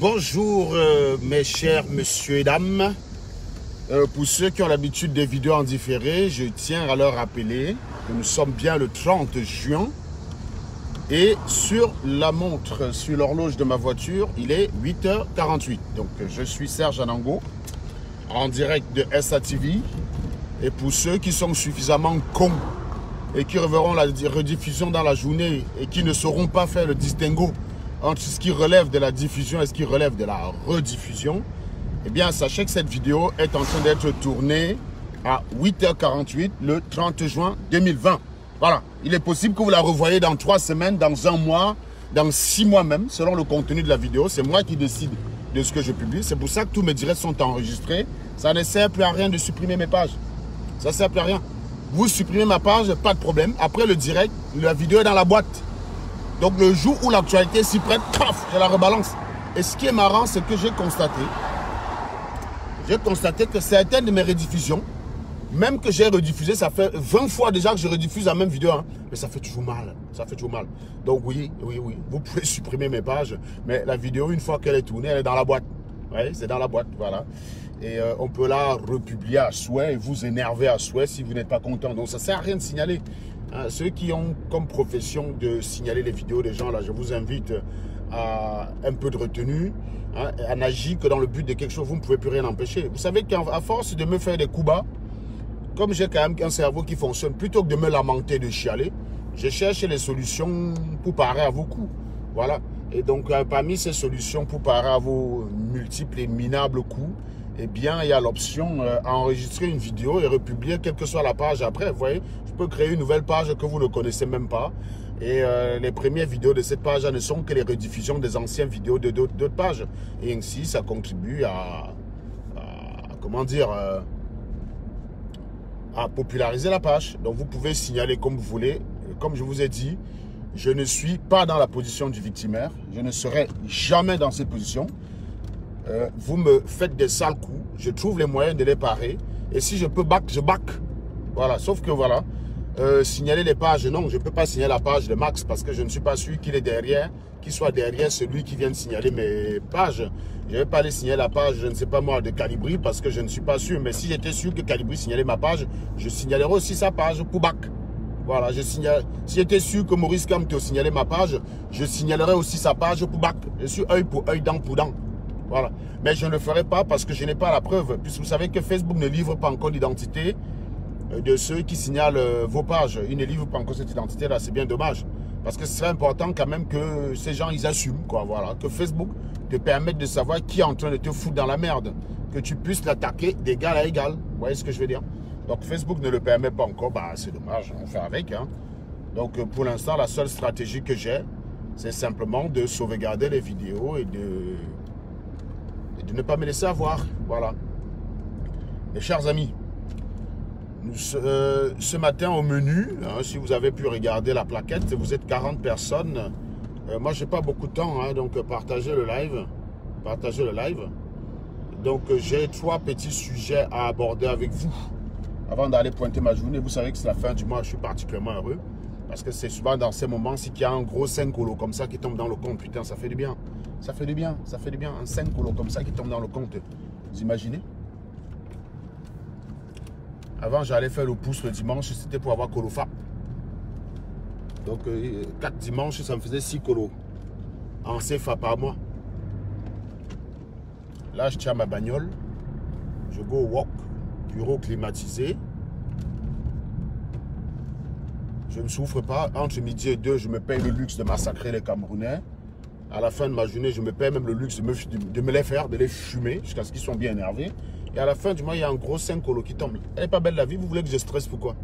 Bonjour mes chers messieurs et dames. Pour ceux qui ont l'habitude des vidéos en différé, je tiens à leur rappeler que nous sommes bien le 30 juin. Et sur la montre, sur l'horloge de ma voiture, il est 8h48. Donc je suis Serge Anango, en direct de SATV. Et pour ceux qui sont suffisamment cons et qui reverront la rediffusion dans la journée et qui ne sauront pas faire le distinguo entre ce qui relève de la diffusion et ce qui relève de la rediffusion, eh bien, sachez que cette vidéo est en train d'être tournée à 8h48 le 30 juin 2020. Voilà, il est possible que vous la revoyez dans 3 semaines, dans 1 mois, dans 6 mois même, selon le contenu de la vidéo. C'est moi qui décide de ce que je publie. C'est pour ça que tous mes directs sont enregistrés. Ça ne sert plus à rien de supprimer mes pages. Ça ne sert plus à rien. Vous supprimez ma page, pas de problème. Après le direct, la vidéo est dans la boîte. Donc le jour où l'actualité s'y prête, paf, je la rebalance. Et ce qui est marrant, c'est que j'ai constaté que certaines de mes rediffusions, même que j'ai rediffusé, ça fait 20 fois déjà que je rediffuse la même vidéo, hein, mais ça fait toujours mal. Ça fait toujours mal. Donc oui, vous pouvez supprimer mes pages, mais la vidéo, une fois qu'elle est tournée, elle est dans la boîte. Oui, c'est dans la boîte, voilà. Et on peut la republier à souhait et vous énerver à souhait si vous n'êtes pas content. Donc ça ne sert à rien de signaler. Ceux qui ont comme profession de signaler les vidéos des gens, là, je vous invite à un peu de retenue, à n'agir que dans le but de quelque chose, vous ne pouvez plus rien empêcher. Vous savez qu'à force de me faire des coups bas, comme j'ai quand même un cerveau qui fonctionne, plutôt que de me lamenter, de chialer, je cherche les solutions pour parer à vos coups. Voilà. Et donc, parmi ces solutions pour parer à vos multiples et minables coups, eh bien, il y a l'option à enregistrer une vidéo et republier quelle que soit la page après. Vous voyez, je peux créer une nouvelle page que vous ne connaissez même pas. Et les premières vidéos de cette page ne sont que les rediffusions des anciennes vidéos de d'autres pages. Et ainsi, ça contribue comment dire, à populariser la page. Donc, vous pouvez signaler comme vous voulez. Comme je vous ai dit, je ne suis pas dans la position du victimaire. Je ne serai jamais dans cette position. Vous me faites des sales coups, je trouve les moyens de les parer. Et si je peux back, je back. Voilà, sauf que voilà, signaler les pages, non, je ne peux pas signaler la page de Max parce que je ne suis pas sûr qu'il est derrière, qu'il soit derrière celui qui vient de signaler mes pages. Je ne vais pas aller signaler la page, je ne sais pas moi, de Calibri parce que je ne suis pas sûr. Mais si j'étais sûr que Calibri signalait ma page, je signalerais aussi sa page pour back. Voilà, si j'étais sûr que Maurice Kamto signalait ma page, je signalerais aussi sa page pour back. Je suis œil pour œil, dent pour dent. Voilà. Mais je ne le ferai pas parce que je n'ai pas la preuve. Puisque vous savez que Facebook ne livre pas encore l'identité de ceux qui signalent vos pages. Il ne livre pas encore cette identité-là. C'est bien dommage. Parce que ce serait important quand même que ces gens, ils assument. Quoi, voilà. Que Facebook te permette de savoir qui est en train de te foutre dans la merde. Que tu puisses l'attaquer d'égal à égal. Vous voyez ce que je veux dire? Donc Facebook ne le permet pas encore. Bah, c'est dommage. On fait avec. Hein. Donc pour l'instant, la seule stratégie que j'ai, c'est simplement de sauvegarder les vidéos et de ne pas me laisser avoir. Voilà. Mes chers amis, ce matin au menu, hein, si vous avez pu regarder la plaquette, vous êtes 40 personnes. Moi, j'ai pas beaucoup de temps, hein, donc partagez le live. Partagez le live. Donc, j'ai 3 petits sujets à aborder avec vous. Avant d'aller pointer ma journée, vous savez que c'est la fin du mois, je suis particulièrement heureux. Parce que c'est souvent dans ces moments, si il y a un gros 5 colos comme ça qui tombe dans le compte, putain, ça fait du bien. Ça fait du bien, ça fait du bien. Un 5 colos comme ça qui tombe dans le compte. Vous imaginez? Avant, j'allais faire le pouce le dimanche, c'était pour avoir colofa. Donc, 4 dimanches, ça me faisait 6 colos. En CFA par mois. Là, je tiens ma bagnole. Je go walk. Bureau climatisé. Je ne souffre pas. Entre midi et 2, je me paye le luxe de massacrer les Camerounais. À la fin de ma journée, je me paye même le luxe de me les faire, de les fumer jusqu'à ce qu'ils soient bien énervés. Et à la fin du mois, il y a un gros 5 colos qui tombe. Elle n'est pas belle la vie, vous voulez que je stresse pourquoi?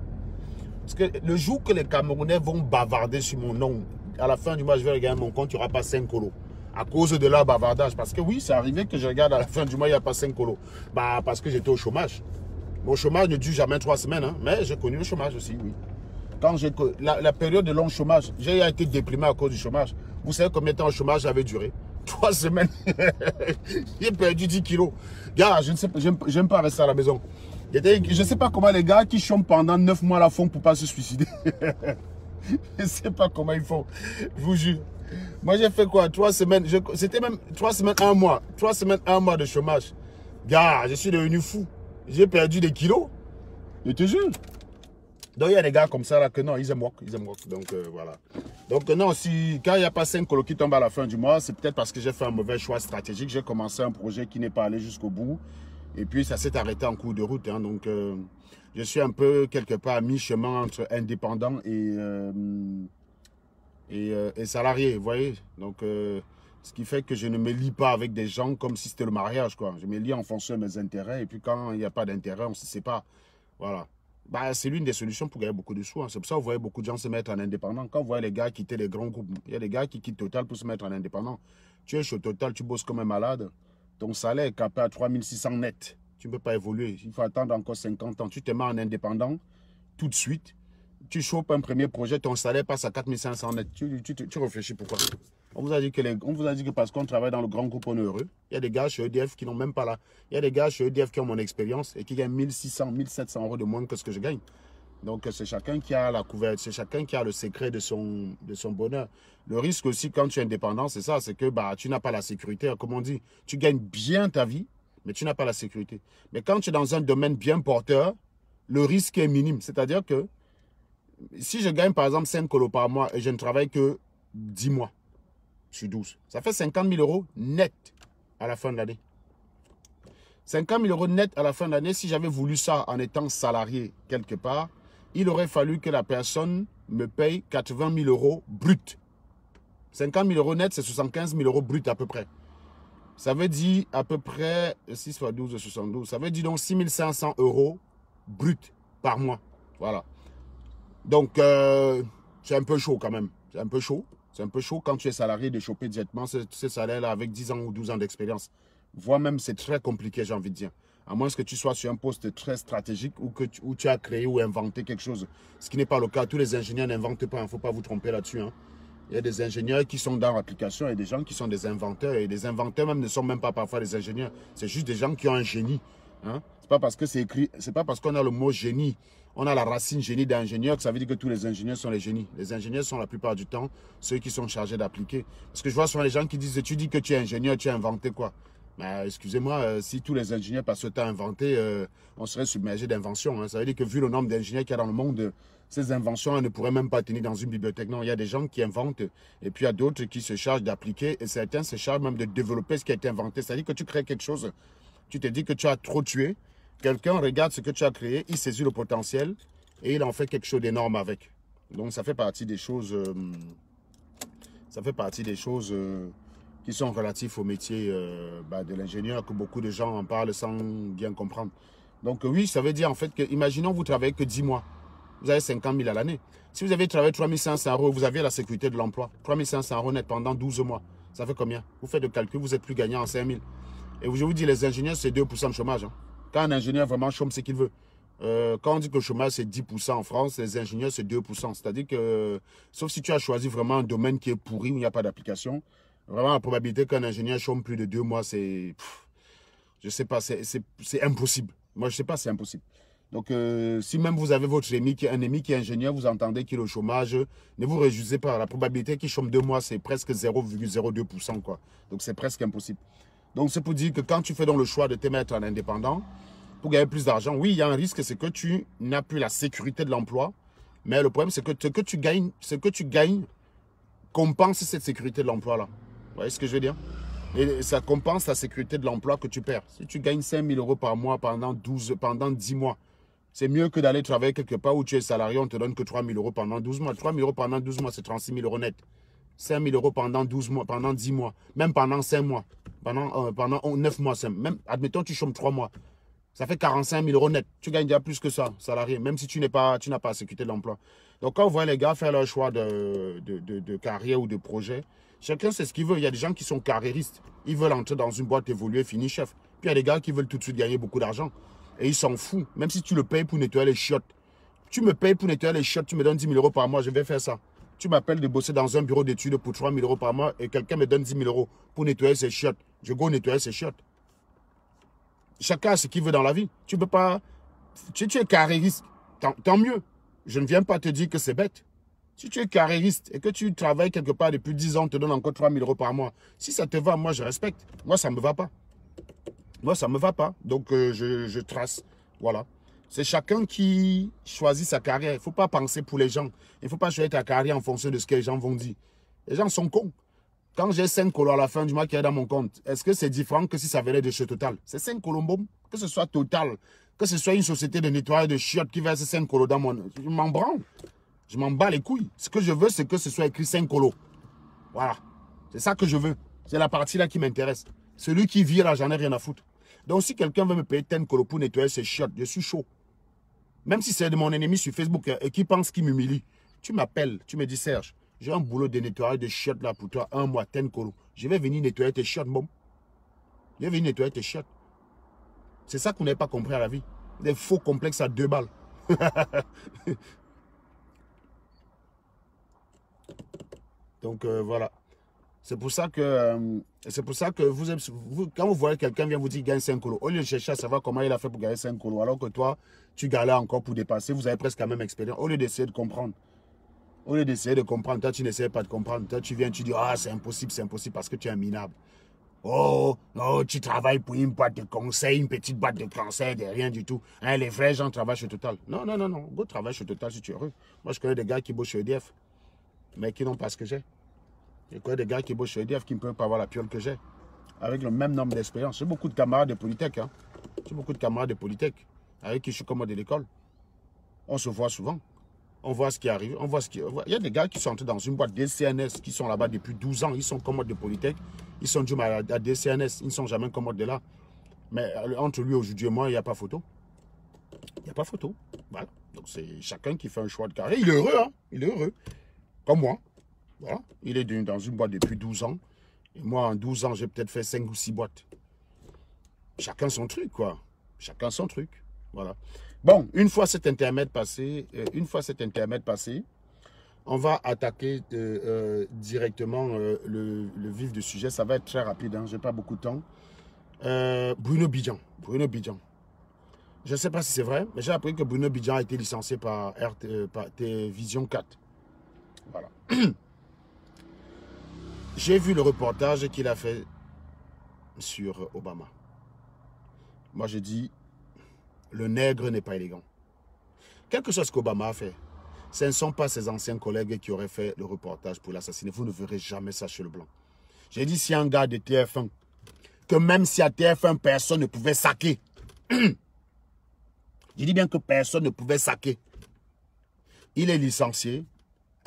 Parce que le jour que les Camerounais vont bavarder sur mon nom, à la fin du mois, je vais regarder mon compte, il n'y aura pas 5 colos. À cause de leur bavardage. Parce que oui, c'est arrivé que je regarde à la fin du mois, il n'y a pas 5 colos. Bah, parce que j'étais au chômage. Mon chômage ne dure jamais 3 semaines, hein, mais j'ai connu le chômage aussi, oui. Quand j'ai la période de long chômage, j'ai été déprimé à cause du chômage. Vous savez combien de temps le chômage avait duré? 3 semaines. J'ai perdu 10 kilos. Gars, je ne sais pas, j'aime pas rester à la maison. Je ne sais pas comment les gars qui chôment pendant 9 mois la font pour ne pas se suicider. Je ne sais pas comment ils font. Je vous jure. Moi, j'ai fait quoi? 3 semaines. C'était même 3 semaines, 1 mois. 3 semaines, 1 mois de chômage. Gars, je suis devenu fou. J'ai perdu des kilos. Je te jure. Donc, il y a des gars comme ça là que non, ils aiment work. Ils aiment work. Donc, voilà. Donc, non, si, quand il n'y a pas 5 colos qui tombent à la fin du mois, c'est peut-être parce que j'ai fait un mauvais choix stratégique. J'ai commencé un projet qui n'est pas allé jusqu'au bout. Et puis, ça s'est arrêté en cours de route. Hein. Donc, je suis un peu quelque part à mi-chemin entre indépendant et salarié, vous voyez. Donc, ce qui fait que je ne me lie pas avec des gens comme si c'était le mariage, quoi. Je me lie en fonction de mes intérêts. Et puis, quand il n'y a pas d'intérêt, on se sépare. Voilà. Bah, c'est l'une des solutions pour gagner beaucoup de sous. Hein. C'est pour ça que vous voyez beaucoup de gens se mettre en indépendant. Quand vous voyez les gars quitter les grands groupes, il y a des gars qui quittent Total pour se mettre en indépendant. Tu es chez Total, tu bosses comme un malade. Ton salaire est capé à 3600 net. Tu ne peux pas évoluer. Il faut attendre encore 50 ans. Tu te mets en indépendant tout de suite. Tu chopes un premier projet, ton salaire passe à 4500 net. Tu réfléchis pourquoi? On vous a dit que parce qu'on travaille dans le grand groupe, on est heureux. Il y a des gars chez EDF qui n'ont même pas là. Il y a des gars chez EDF qui ont mon expérience et qui gagnent 1600, 1700 euros de moins que ce que je gagne. Donc, c'est chacun qui a la couverture, c'est chacun qui a le secret de son bonheur. Le risque aussi, quand tu es indépendant, c'est ça, c'est que bah, tu n'as pas la sécurité. Comme on dit, tu gagnes bien ta vie, mais tu n'as pas la sécurité. Mais quand tu es dans un domaine bien porteur, le risque est minime. C'est-à-dire que si je gagne par exemple 5 colos par mois et je ne travaille que 10 mois sur 12, ça fait 50 000 euros net à la fin de l'année. 50 000 euros net à la fin de l'année, si j'avais voulu ça en étant salarié quelque part, il aurait fallu que la personne me paye 80 000 euros brut. 50 000 euros net, c'est 75 000 euros brut à peu près. Ça veut dire à peu près 6 fois 12, 72. Ça veut dire donc 6 500 euros brut par mois. Voilà. Donc, c'est un peu chaud quand même. C'est un peu chaud. C'est un peu chaud quand tu es salarié de choper directement ce salaire-là avec 10 ans ou 12 ans d'expérience. Voire même, c'est très compliqué, j'ai envie de dire. À moins que tu sois sur un poste très stratégique où tu as créé ou inventé quelque chose. Ce qui n'est pas le cas. Tous les ingénieurs n'inventent pas. Il ne faut pas vous tromper là-dessus. Hein. Il y a des ingénieurs qui sont dans l'application et des gens qui sont des inventeurs. Et des inventeurs même ne sont même pas parfois des ingénieurs. C'est juste des gens qui ont un génie. Hein. C'est pas parce que c'est écrit, c'est pas parce qu'on a le mot génie, on a la racine génie d'ingénieur que ça veut dire que tous les ingénieurs sont les génies. Les ingénieurs sont la plupart du temps ceux qui sont chargés d'appliquer. Parce que je vois souvent les gens qui disent, tu dis que tu es ingénieur, tu as inventé quoi? Mais excusez-moi, si tous les ingénieurs, parce que tu as inventé, on serait submergé d'inventions. Hein. Ça veut dire que vu le nombre d'ingénieurs qu'il y a dans le monde, ces inventions ne pourraient même pas tenir dans une bibliothèque. Non, il y a des gens qui inventent et puis il y a d'autres qui se chargent d'appliquer et certains se chargent même de développer ce qui a été inventé. C'est-à-dire que tu crées quelque chose, tu te dis que tu as trop tué, quelqu'un regarde ce que tu as créé, il saisit le potentiel et il en fait quelque chose d'énorme avec. Donc ça fait partie des choses, qui sont relatifs au métier de l'ingénieur, que beaucoup de gens en parlent sans bien comprendre. Donc oui, ça veut dire en fait que, imaginons vous travaillez que 10 mois, vous avez 50 000 à l'année. Si vous avez travaillé 3 500 euros, vous avez la sécurité de l'emploi, 3 500 euros net pendant 12 mois, ça fait combien? Vous faites le calcul, vous êtes plus gagnant en 5 000. Et je vous dis, les ingénieurs, c'est 2% de chômage. Hein. Quand un ingénieur vraiment chôme, c'est qu'il veut. Quand on dit que le chômage, c'est 10% en France, les ingénieurs, c'est 2%. C'est-à-dire que, sauf si tu as choisi vraiment un domaine qui est pourri, où il n'y a pas d'application, vraiment, la probabilité qu'un ingénieur chôme plus de 2 mois, c'est... Je ne sais pas, c'est impossible. Moi, je ne sais pas, c'est impossible. Donc, si même vous avez votre ami, un ami qui est ingénieur, vous entendez qu'il est au chômage, ne vous réjouissez pas. La probabilité qu'il chôme 2 mois, c'est presque 0,02%, quoi. Donc, c'est presque impossible. Donc, c'est pour dire que quand tu fais donc le choix de te mettre en indépendant, pour gagner plus d'argent, oui, il y a un risque, c'est que tu n'as plus la sécurité de l'emploi. Mais le problème, c'est que ce que tu gagnes compense cette sécurité de l'emploi-là. Vous voyez ce que je veux dire? Et ça compense la sécurité de l'emploi que tu perds. Si tu gagnes 5 000 euros par mois pendant 10 mois, c'est mieux que d'aller travailler quelque part où tu es salarié, on ne te donne que 3 000 euros pendant 12 mois. 3 000 euros pendant 12 mois, c'est 36 000 euros net. 5 000 euros pendant 12 mois, pendant 10 mois, même pendant 5 mois, pendant 9 mois, même, admettons tu chômes 3 mois. Ça fait 45 000 euros net. Tu gagnes déjà plus que ça, salarié, même si tu n'as pas la sécurité de l'emploi. Donc, quand on voit les gars faire leur choix de carrière ou de projet, chacun sait ce qu'il veut. Il y a des gens qui sont carriéristes. Ils veulent entrer dans une boîte, évoluer, finir chef. Puis, il y a des gars qui veulent tout de suite gagner beaucoup d'argent. Et ils s'en foutent. Même si tu le payes pour nettoyer les chiottes. Tu me payes pour nettoyer les chiottes, tu me donnes 10 000 euros par mois, je vais faire ça. Tu m'appelles de bosser dans un bureau d'études pour 3 000 euros par mois et quelqu'un me donne 10 000 euros pour nettoyer ses chiottes. Je go nettoyer ses chiottes. Chacun a ce qu'il veut dans la vie. Tu peux pas... Tu es carriériste. Tant mieux. Je ne viens pas te dire que c'est bête. Si tu es carriériste et que tu travailles quelque part depuis 10 ans, on te donne encore 3 000 € par mois. Si ça te va, moi, je respecte. Moi, ça ne me va pas. Moi, ça ne me va pas. Donc, je trace. Voilà. C'est chacun qui choisit sa carrière. Il ne faut pas penser pour les gens. Il ne faut pas choisir ta carrière en fonction de ce que les gens vont dire. Les gens sont cons. Quand j'ai 5 colos à la fin du mois qui est dans mon compte, est-ce que c'est différent que si ça venait de chez Total? C'est 5 colos, boum. Que ce soit Total, que ce soit une société de nettoyage de chiottes qui verse 5 colos dans mon... Je m'en branle. Je m'en bats les couilles. Ce que je veux, c'est que ce soit écrit 5 colos. Voilà. C'est ça que je veux. C'est la partie là qui m'intéresse. Celui qui vit là, j'en ai rien à foutre. Donc si quelqu'un veut me payer 10 colos pour nettoyer ses chiottes, je suis chaud. Même si c'est de mon ennemi sur Facebook et qui pense qu'il m'humilie, tu m'appelles, tu me dis Serge, j'ai un boulot de nettoyage de chiottes là pour toi, 1 mois, 10 colos. Je vais venir nettoyer tes chiottes, bon. Je vais venir nettoyer tes chiottes. C'est ça qu'on n'avait pas compris à la vie. Des faux complexes à 2 balles. Donc voilà. C'est pour ça que quand vous voyez quelqu'un vient vous dire qu'il gagne 5 colos, au lieu de chercher à savoir comment il a fait pour gagner 5 colos, alors que toi, tu galères encore pour dépasser, vous avez presque la même expérience, au lieu d'essayer de comprendre. Au lieu d'essayer de comprendre, toi, tu n'essayes pas de comprendre. Toi, tu viens, tu dis, ah, c'est impossible parce que tu es un minable. Oh, tu travailles pour une boîte de conseil, une petite boîte de conseil, de rien du tout. Hein, les vrais gens travaillent chez Total. Non. Go travaille chez Total si tu es heureux. Moi, je connais des gars qui bossent chez EDF, mais qui n'ont pas ce que j'ai. Je connais des gars qui bossent chez EDF qui ne peuvent pas avoir la piole que j'ai. Avec le même nombre d'expérience. J'ai beaucoup de camarades de Polytech. Hein. J'ai beaucoup de camarades de Polytech avec qui je suis commode de l'école. On se voit souvent. On voit ce qui arrive. On voit ce qui... Il y a des gars qui sont entrés dans une boîte DCNS qui sont là-bas depuis 12 ans. Ils sont commodes de Polytech. Ils sont dû à DCNS. Ils ne sont jamais commodes de là. Mais entre lui aujourd'hui et moi, il n'y a pas photo. Il n'y a pas photo. Voilà. Donc c'est chacun qui fait un choix de carrière. Il est heureux. Hein. Il est heureux. Comme moi. Voilà. Il est dans une boîte depuis 12 ans. Et moi, en 12 ans, j'ai peut-être fait 5 ou 6 boîtes. Chacun son truc, quoi. Chacun son truc. Voilà. Bon, une fois cet intermède passé, on va attaquer directement le vif du sujet. Ça va être très rapide, hein. Je n'ai pas beaucoup de temps. Bruno Bidjan. Je ne sais pas si c'est vrai, mais j'ai appris que Bruno Bidjan a été licencié par Vision 4. Voilà. J'ai vu le reportage qu'il a fait sur Obama. Moi, je dis, le nègre n'est pas élégant. Quelque chose qu'Obama a fait, ce ne sont pas ses anciens collègues qui auraient fait le reportage pour l'assassiner. Vous ne verrez jamais ça chez le blanc. J'ai dit, si un gars de TF1, que même si à TF1, personne ne pouvait saquer, je dis bien que personne ne pouvait saquer, il est licencié.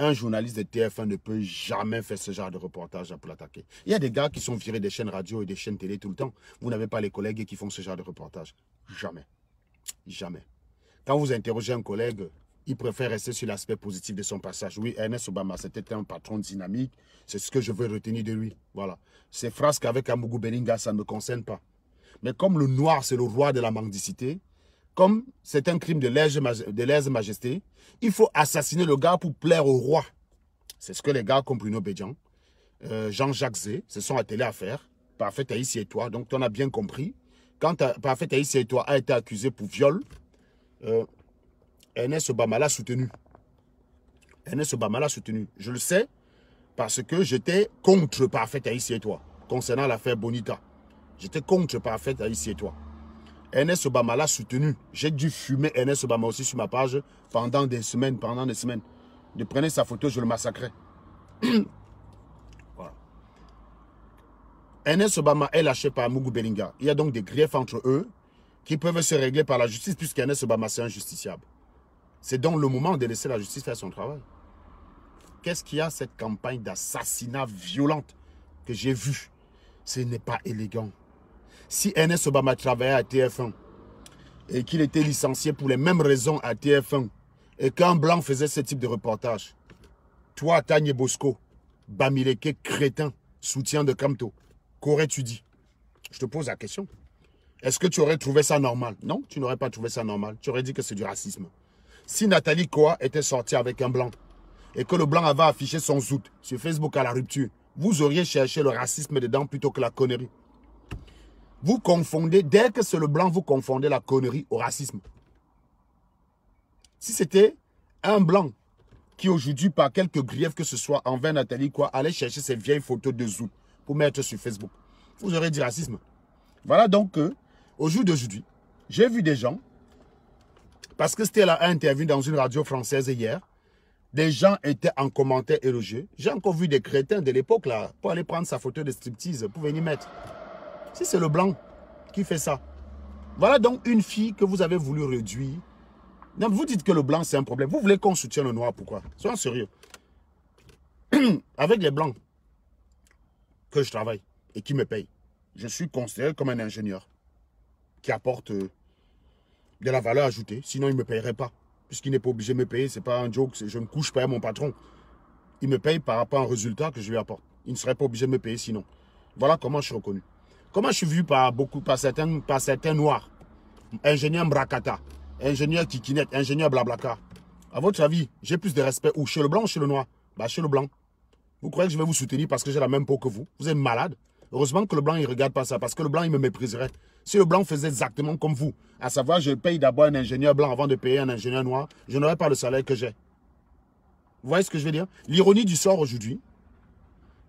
Un journaliste de TF1 ne peut jamais faire ce genre de reportage pour l'attaquer. Il y a des gars qui sont virés des chaînes radio et des chaînes télé tout le temps. Vous n'avez pas les collègues qui font ce genre de reportage. Jamais. Jamais. Quand vous interrogez un collègue, il préfère rester sur l'aspect positif de son passage. Oui, Ernest Obama, c'était un patron dynamique. C'est ce que je veux retenir de lui. Voilà. Ces phrases qu'avec Amougou Belinga, ça ne me concerne pas. Mais comme le noir, c'est le roi de la mendicité, comme c'est un crime de lèse-majesté, il faut assassiner le gars pour plaire au roi. C'est ce que les gars comme Bruno Bidjan, Jean-Jacques Zé, se sont attelés à faire. Parfait Taïsi et toi. Donc, tu en as bien compris. Quand Parfait Taïsi et toi a été accusé pour viol, Ernest Obama l'a soutenu. Ernest Obama l'a soutenu. Je le sais parce que j'étais contre Parfait Taïsi et toi concernant l'affaire Bonita. J'étais contre Parfait Taïsi et toi. Ernest Obama l'a soutenu. J'ai dû fumer Ernest Obama aussi sur ma page pendant des semaines. Je prenais sa photo, je le massacrais. Voilà. Ernest Obama est lâché par Amougou Belinga. Il y a donc des griefs entre eux qui peuvent se régler par la justice puisqu'Ernest Obama c'est un justiciable. C'est donc le moment de laisser la justice faire son travail. Qu'est-ce qu'il y a cette campagne d'assassinat violente que j'ai vue? Ce n'est pas élégant. Si Ernest Obama travaillait à TF1 et qu'il était licencié pour les mêmes raisons à TF1 et qu'un blanc faisait ce type de reportage, toi, Tanye Bosco, Bamileke, crétin, soutien de Kamto, qu'aurais-tu dit? Je te pose la question. Est-ce que tu aurais trouvé ça normal? Non, tu n'aurais pas trouvé ça normal. Tu aurais dit que c'est du racisme. Si Nathalie Koa était sortie avec un blanc et que le blanc avait affiché son zout sur Facebook à la rupture, vous auriez cherché le racisme dedans plutôt que la connerie. Vous confondez, dès que c'est le blanc, vous confondez la connerie au racisme. Si c'était un blanc qui aujourd'hui, par quelques griefs que ce soit, envers Nathalie, quoi, allait chercher ces vieilles photos de Zoul pour mettre sur Facebook. Vous aurez dit racisme. Voilà donc au jour d'aujourd'hui, j'ai vu des gens, parce que Stella a interviewé dans une radio française hier, des gens étaient en commentaire élogieux. J'ai encore vu des crétins de l'époque là, pour aller prendre sa photo de striptease, pour venir mettre. Si c'est le blanc qui fait ça. Voilà donc une fille que vous avez voulu réduire. Non, vous dites que le blanc c'est un problème. Vous voulez qu'on soutienne le noir, pourquoi? Soyons sérieux. Avec les blancs que je travaille et qui me payent, je suis considéré comme un ingénieur qui apporte de la valeur ajoutée. Sinon, il ne me payerait pas. Puisqu'il n'est pas obligé de me payer, ce n'est pas un joke. Je ne couche pas à mon patron. Il me paye par rapport à un résultat que je lui apporte. Il ne serait pas obligé de me payer sinon. Voilà comment je suis reconnu. Comment je suis vu par certains noirs. Ingénieur Mbrakata, ingénieur Kikinet, ingénieur Blablaka. À votre avis, j'ai plus de respect où? Chez le blanc ou chez le noir? Bah, chez le blanc. Vous croyez que je vais vous soutenir parce que j'ai la même peau que vous? Vous êtes malade? Heureusement que le blanc, il ne regarde pas ça, parce que le blanc, il me mépriserait. Si le blanc faisait exactement comme vous, à savoir, je paye d'abord un ingénieur blanc avant de payer un ingénieur noir, je n'aurais pas le salaire que j'ai. Vous voyez ce que je veux dire? L'ironie du sort aujourd'hui,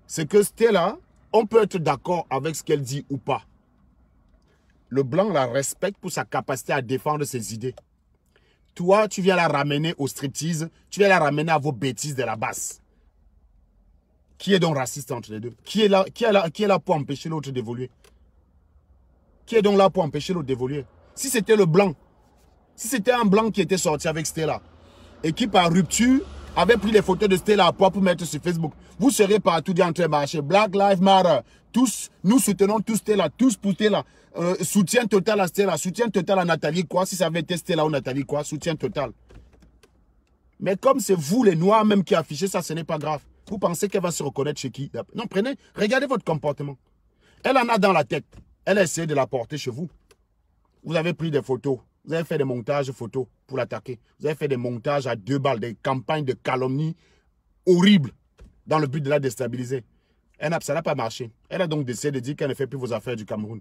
c'est que Stella, on peut être d'accord avec ce qu'elle dit ou pas. Le blanc la respecte pour sa capacité à défendre ses idées. Toi, tu viens la ramener au striptease, tu viens la ramener à vos bêtises de la basse. Qui est donc raciste entre les deux? Qui est là pour empêcher l'autre d'évoluer? Qui est donc là pour empêcher l'autre d'évoluer? Si c'était le blanc, si c'était un blanc qui était sorti avec Stella et qui par rupture avait pris les photos de Stella à poids pour mettre sur Facebook, vous seriez partout en train de marcher. Black Lives Matter. Tous, nous soutenons tous Stella, tous pour Stella. Soutien total à Stella, soutien total à Nathalie, quoi. Si ça avait été Stella ou Nathalie, quoi, soutien total. Mais comme c'est vous les noirs même qui affichez ça, ce n'est pas grave. Vous pensez qu'elle va se reconnaître chez qui? Non, prenez, regardez votre comportement. Elle en a dans la tête. Elle a essayé de la porter chez vous. Vous avez pris des photos. Vous avez fait des montages photos pour l'attaquer. Vous avez fait des montages à 2 balles, des campagnes de calomnie horribles dans le but de la déstabiliser. Ça n'a pas marché. Elle a donc décidé de dire qu'elle ne fait plus vos affaires du Cameroun.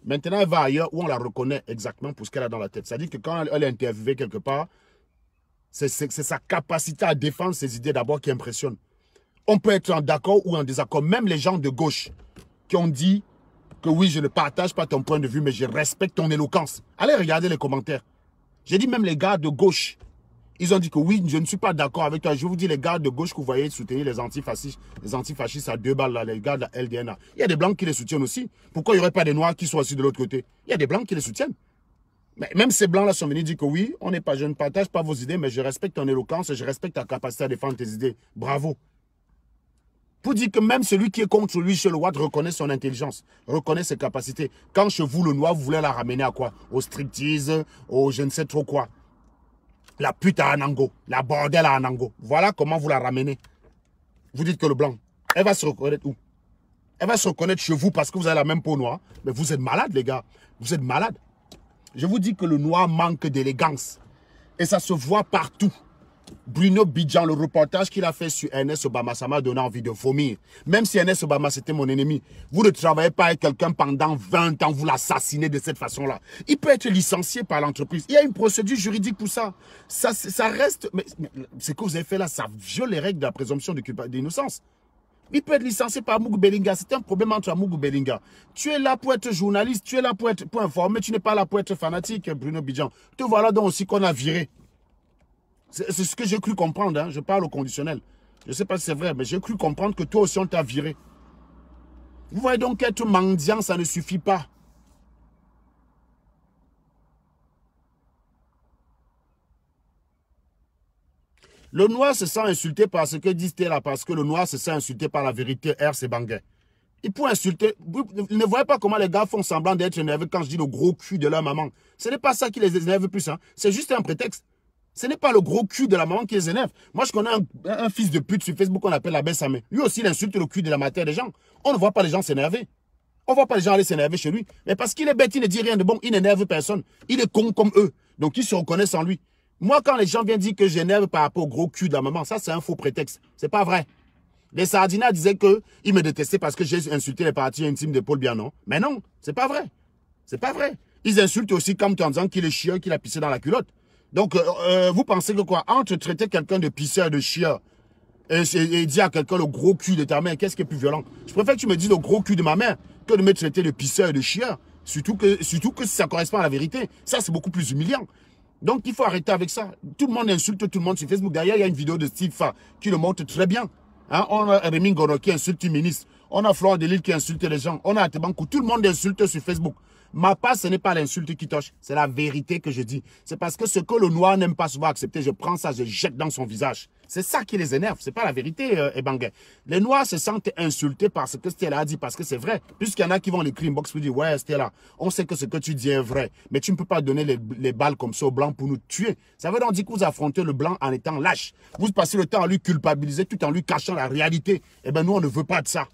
Maintenant, elle va ailleurs où on la reconnaît exactement pour ce qu'elle a dans la tête. C'est-à-dire que quand elle est interviewée quelque part, c'est sa capacité à défendre ses idées d'abord qui impressionne. On peut être en d'accord ou en désaccord. Même les gens de gauche qui ont dit que oui, je ne partage pas ton point de vue, mais je respecte ton éloquence. Allez regarder les commentaires. J'ai dit même les gars de gauche. Ils ont dit que oui, je ne suis pas d'accord avec toi. Je vous dis les gars de gauche que vous voyez soutenir les antifascistes à 2 balles, là, les gars de la LDNA. Il y a des blancs qui les soutiennent aussi. Pourquoi il n'y aurait pas des noirs qui soient aussi de l'autre côté? Il y a des blancs qui les soutiennent. Mais même ces blancs-là sont venus dire que oui, je ne partage pas vos idées, mais je respecte ton éloquence et je respecte ta capacité à défendre tes idées. Bravo. Pour dire que même celui qui est contre lui, chez le Watt, reconnaît son intelligence, reconnaît ses capacités. Quand chez vous, le noir, vous voulez la ramener à quoi? Au striptease, au je ne sais trop quoi. La pute à Anango, la bordel à Anango. Voilà comment vous la ramenez. Vous dites que le blanc, elle va se reconnaître où? Elle va se reconnaître chez vous parce que vous avez la même peau noire. Mais vous êtes malade, les gars. Vous êtes malade. Je vous dis que le noir manque d'élégance. Et ça se voit partout. Bruno Bidjan, le reportage qu'il a fait sur Ernest Obama, ça m'a donné envie de vomir. Même si Ernest Obama, c'était mon ennemi, vous ne travaillez pas avec quelqu'un pendant 20 ans, vous l'assassinez de cette façon-là. Il peut être licencié par l'entreprise. Il y a une procédure juridique pour ça. Ça reste... Mais ce que vous avez fait là, ça viole les règles de la présomption d'innocence. Il peut être licencié par Amougou Bellinga. C'est un problème entre Amougou Bellinga. Tu es là pour être journaliste, tu es là pour informer, tu n'es pas là pour être fanatique, Bruno Bidjan. Te voilà donc aussi qu'on a viré. C'est ce que j'ai cru comprendre, hein. Je parle au conditionnel. Je ne sais pas si c'est vrai, mais j'ai cru comprendre que toi aussi on t'a viré. Vous voyez donc qu'être mendiant, ça ne suffit pas. Le noir se sent insulté par ce que dit Stella, parce que le noir se sent insulté par la vérité, c'est Bangay. Il peut insulter. Vous ne voyez pas comment les gars font semblant d'être énervés quand je dis le gros cul de leur maman. Ce n'est pas ça qui les énerve plus, hein. C'est juste un prétexte. Ce n'est pas le gros cul de la maman qui les énerve. Moi, je connais un fils de pute sur Facebook qu'on appelle la Bessamé. Lui aussi, il insulte le cul de la matière des gens. On ne voit pas les gens s'énerver. On ne voit pas les gens aller s'énerver chez lui. Mais parce qu'il est bête, il ne dit rien de bon, il n'énerve personne. Il est con comme eux. Donc, ils se reconnaissent en lui. Moi, quand les gens viennent dire que j'énerve par rapport au gros cul de la maman, ça, c'est un faux prétexte. C'est pas vrai. Les Sardinats disaient qu'ils me détestaient parce que j'ai insulté les parties intimes de Paul Bianon. Mais non, c'est pas vrai. C'est pas vrai. Ils insultent aussi comme en disant qu'il est chiant, qu'il a pissé dans la culotte. Donc, vous pensez que quoi? Entre traiter quelqu'un de pisseur, de chieur, et dire à quelqu'un le gros cul de ta mère, qu'est-ce qui est plus violent? Je préfère que tu me dises le gros cul de ma mère que de me traiter de pisseur et de chieur. Surtout que ça correspond à la vérité. Ça, c'est beaucoup plus humiliant. Donc, il faut arrêter avec ça. Tout le monde insulte tout le monde sur Facebook. D'ailleurs, il y a une vidéo de Steve Fa qui le montre très bien. Hein? On a Rémi Ngoro qui insulte une ministre. On a Flore Delille qui insulte les gens. On a Atebankou. Tout le monde insulte sur Facebook. Ma part, ce n'est pas l'insulte qui touche. C'est la vérité que je dis. C'est parce que ce que le noir n'aime pas souvent accepter, je prends ça, je jette dans son visage. C'est ça qui les énerve. C'est pas la vérité, Ebangé. Les noirs se sentent insultés par ce que Stella a dit, parce que c'est vrai. Puisqu'il y en a qui vont l'écrire inbox pour dire, ouais, Stella, on sait que ce que tu dis est vrai. Mais tu ne peux pas donner les balles comme ça au blanc pour nous tuer. Ça veut donc dire que vous affrontez le blanc en étant lâche. Vous passez le temps à lui culpabiliser tout en lui cachant la réalité. Eh bien, nous, on ne veut pas de ça.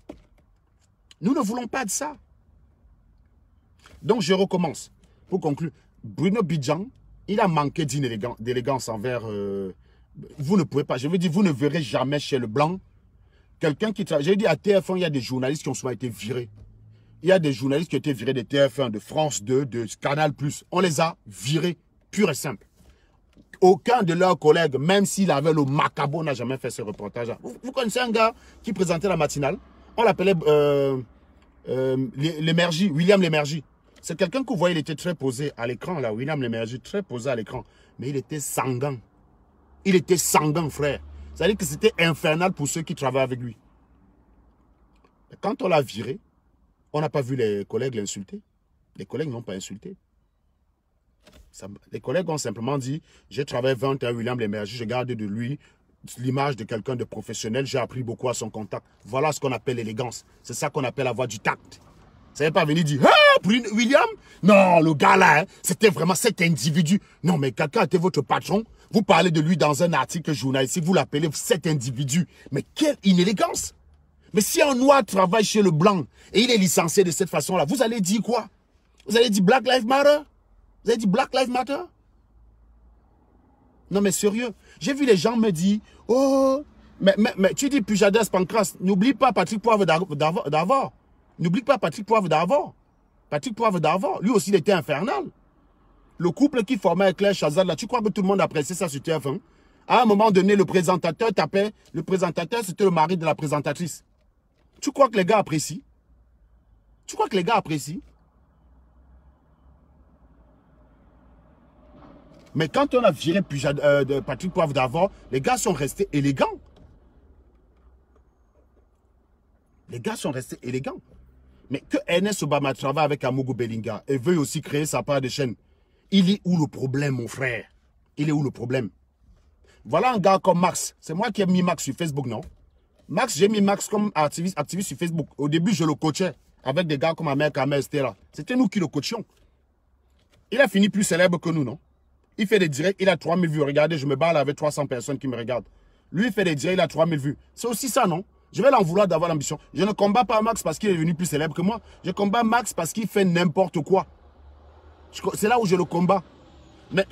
Nous ne voulons pas de ça. Donc, je recommence. Pour conclure, Bruno Bidjan, il a manqué d'élégance envers... vous ne pouvez pas, je veux dire, vous ne verrez jamais chez le blanc quelqu'un qui travaille. J'ai dit à TF1, il y a des journalistes qui ont souvent été virés. Il y a des journalistes qui ont été virés de TF1, de France 2, de Canal+. On les a virés, pur et simple. Aucun de leurs collègues, même s'il avait le macabo, n'a jamais fait ce reportage-là. Vous connaissez un gars qui présentait la matinale? On l'appelait Lémergie, William Lémergie. C'est quelqu'un que vous voyez, il était très posé à l'écran, là, William Lémergie, très posé à l'écran. Mais il était sanguin. Il était sanguin, frère. C'est-à-dire que c'était infernal pour ceux qui travaillent avec lui. Quand on l'a viré, on n'a pas vu les collègues l'insulter. Les collègues n'ont pas insulté. Les collègues ont simplement dit, j'ai travaillé 20 ans à William Lémergie, je garde de lui l'image de quelqu'un de professionnel, j'ai appris beaucoup à son contact. Voilà ce qu'on appelle l'élégance. C'est ça qu'on appelle avoir du tact. Ça n'est pas venir dire, ah, William? Non, le gars là, hein, c'était vraiment cet individu. Non, mais quelqu'un était votre patron. Vous parlez de lui dans un article journalistique, vous l'appelez cet individu. Mais quelle inélégance! Mais si un noir travaille chez le blanc et il est licencié de cette façon-là, vous allez dire quoi? Vous allez dire Black Lives Matter? Vous allez dire Black Lives Matter? Non, mais sérieux, j'ai vu les gens me dire, oh, mais tu dis Pujadas Pancras, n'oublie pas Patrick Poivre d'Arvor. N'oublie pas Patrick Poivre d'Arvor. Patrick Poivre d'Arvor, lui aussi, il était infernal. Le couple qui formait avec Claire Chazal, là, tu crois que tout le monde appréciait ça sur TF1? À un moment donné, le présentateur tapait. Le présentateur, c'était le mari de la présentatrice. Tu crois que les gars apprécient? Tu crois que les gars apprécient? Mais quand on a viré de Patrick Poivre d'Arvor, les gars sont restés élégants. Les gars sont restés élégants. Mais que Ernest Obama travaille avec Amogo Bellinga et veuille aussi créer sa part de chaîne, il est où le problème, mon frère? Il est où le problème? Voilà un gars comme Max. C'est moi qui ai mis Max sur Facebook, non? Max, j'ai mis Max comme activiste sur Facebook. Au début, je le coachais avec des gars comme Amer Kamel, Stella. C'était nous qui le coachions. Il a fini plus célèbre que nous, non? Il fait des directs, il a 3000 vues. Regardez, je me parle avec 300 personnes qui me regardent. Lui, il fait des directs, il a 3000 vues. C'est aussi ça, non? Je vais l'en vouloir d'avoir l'ambition. Je ne combats pas Max parce qu'il est devenu plus célèbre que moi. Je combats Max parce qu'il fait n'importe quoi. C'est là où je le combats. Mais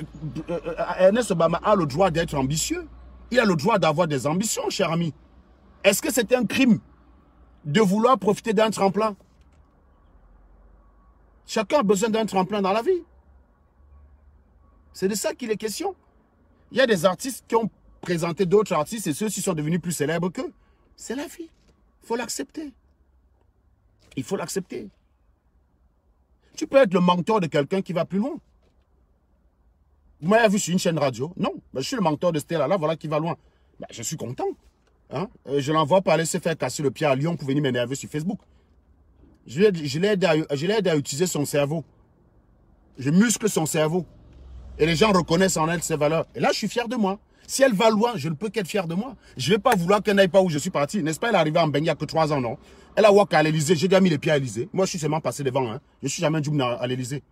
Ernest Obama a le droit d'être ambitieux. Il a le droit d'avoir des ambitions, cher ami. Est-ce que c'est un crime de vouloir profiter d'un tremplin? Chacun a besoin d'un tremplin dans la vie. C'est de ça qu'il est question. Il y a des artistes qui ont présenté d'autres artistes et ceux-ci sont devenus plus célèbres qu'eux. C'est la vie. Il faut l'accepter. Il faut l'accepter. Tu peux être le mentor de quelqu'un qui va plus loin. Vous m'avez vu sur une chaîne radio? Non. Ben, je suis le mentor de Stella, là, voilà qui va loin. Ben, je suis content. Hein? Je l'envoie pas aller se faire casser le pied à Lyon pour venir m'énerver sur Facebook. Je l'ai aidé à utiliser son cerveau. Je muscle son cerveau. Et les gens reconnaissent en elle ses valeurs. Et là, je suis fier de moi. Si elle va loin, je ne peux qu'être fier de moi. Je ne vais pas vouloir qu'elle n'aille pas où je suis parti. N'est-ce pas, elle est arrivée en Beng il n'y a que 3 ans, non? Elle a walk à l'Élysée. J'ai déjà mis les pieds à l'Élysée. Moi, je suis seulement passé devant. Hein. Je ne suis jamais dû à l'Élysée.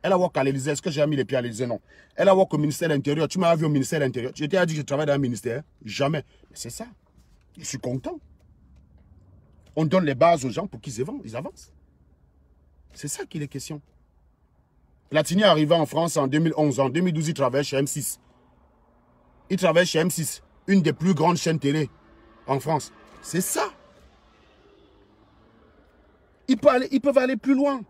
Elle a walk à l'Élysée. Est-ce que j'ai mis les pieds à l'Élysée? Non. Elle a walk au ministère de l'Intérieur. Tu m'as vu au ministère de l'Intérieur. Tu t'ai dit que je travaille dans un ministère? Jamais. Mais c'est ça. Je suis content. On donne les bases aux gens pour qu'ils avancent. C'est ça qu'il est question. Platini est arrivé en France en 2011. En 2012, il travaillait chez M6. Il travaille chez M6, une des plus grandes chaînes télé en France. C'est ça. Ils peuvent aller plus loin.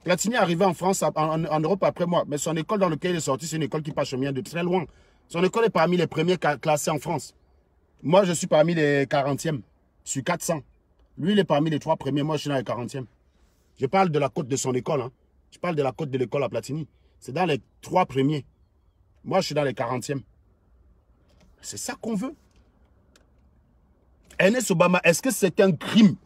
Platini est arrivé en France, en Europe après moi. Mais son école dans laquelle il est sorti, c'est une école qui passe chemin de très loin. Son école est parmi les premiers classés en France. Moi, je suis parmi les 40e. Sur 400. Lui, il est parmi les 3 premiers. Moi, je suis dans les 40e. Je parle de la cote de son école. Hein. Je parle de la cote de l'école à Platini. C'est dans les 3 premiers. Moi, je suis dans les 40e. C'est ça qu'on veut. Ernest Obama, est-ce que c'est un crime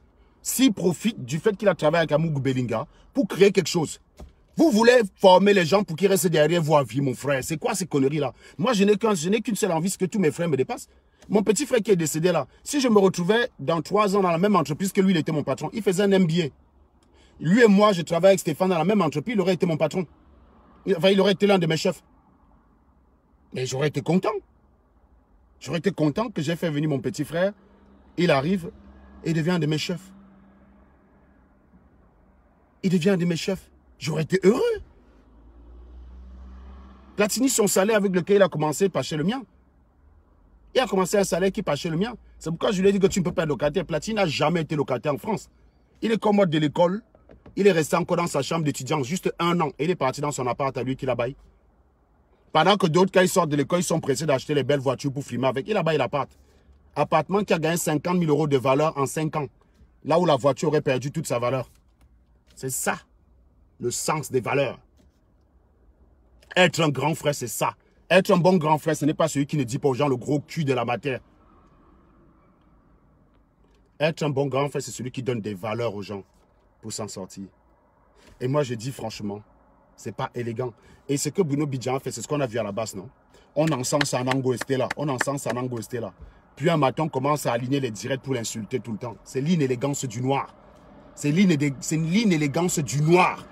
s'il profite du fait qu'il a travaillé avec Amougou Belinga pour créer quelque chose? Vous voulez former les gens pour qu'ils restent derrière vous à vie, mon frère. C'est quoi ces conneries-là? Moi, je n'ai qu'une seule envie, c'est que tous mes frères me dépassent. Mon petit frère qui est décédé là, si je me retrouvais dans 3 ans dans la même entreprise que lui, il était mon patron, il faisait un MBA. Lui et moi, je travaillais avec Stéphane dans la même entreprise, il aurait été mon patron. Enfin, il aurait été l'un de mes chefs. Mais j'aurais été content. J'aurais été content que j'ai fait venir mon petit frère. Il arrive et devient un de mes chefs. Il devient un de mes chefs. J'aurais été heureux. Platini, son salaire avec lequel il a commencé, pas chez le mien. Il a commencé un salaire qui pas chez le mien. C'est pourquoi je lui ai dit que tu ne peux pas être locataire. Platini n'a jamais été locataire en France. Il est commode de l'école. Il est resté encore dans sa chambre d'étudiant juste 1 an. Et il est parti dans son appart à lui qu'il a baillé. Pendant que d'autres, quand ils sortent de l'école, ils sont pressés d'acheter les belles voitures pour filmer avec. Il a baillé l'appart. Appartement qui a gagné 50 000 € de valeur en 5 ans. Là où la voiture aurait perdu toute sa valeur. C'est ça, le sens des valeurs. Être un grand frère, c'est ça. Être un bon grand frère, ce n'est pas celui qui ne dit pas aux gens le gros cul de la matière. Être un bon grand frère, c'est celui qui donne des valeurs aux gens pour s'en sortir. Et moi, je dis franchement, c'est pas élégant. Et ce que Bruno Bidjan a fait, c'est ce qu'on a vu à la base, non? On encense Anango Estela. On encense Anango Estela. Puis un matin, on commence à aligner les directs pour l'insulter tout le temps. C'est l'inélégance du noir. C'est l'inélégance du noir.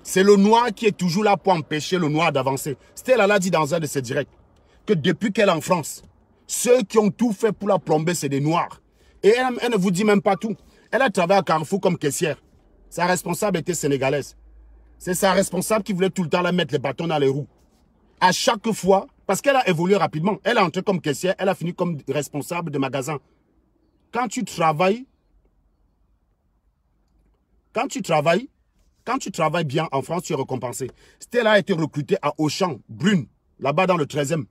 C'est le noir qui est toujours là pour empêcher le noir d'avancer. Stella l'a dit dans un de ses directs que depuis qu'elle est en France, ceux qui ont tout fait pour la plomber, c'est des noirs. Et elle ne vous dit même pas tout. Elle a travaillé à Carrefour comme caissière. Sa responsable était sénégalaise. C'est sa responsable qui voulait tout le temps la mettre les bâtons dans les roues. À chaque fois, parce qu'elle a évolué rapidement. Elle est entrée comme caissière, elle a fini comme responsable de magasin. Quand tu travailles bien en France, tu es récompensé. Stella a été recrutée à Auchan, Brune, là-bas dans le 13e,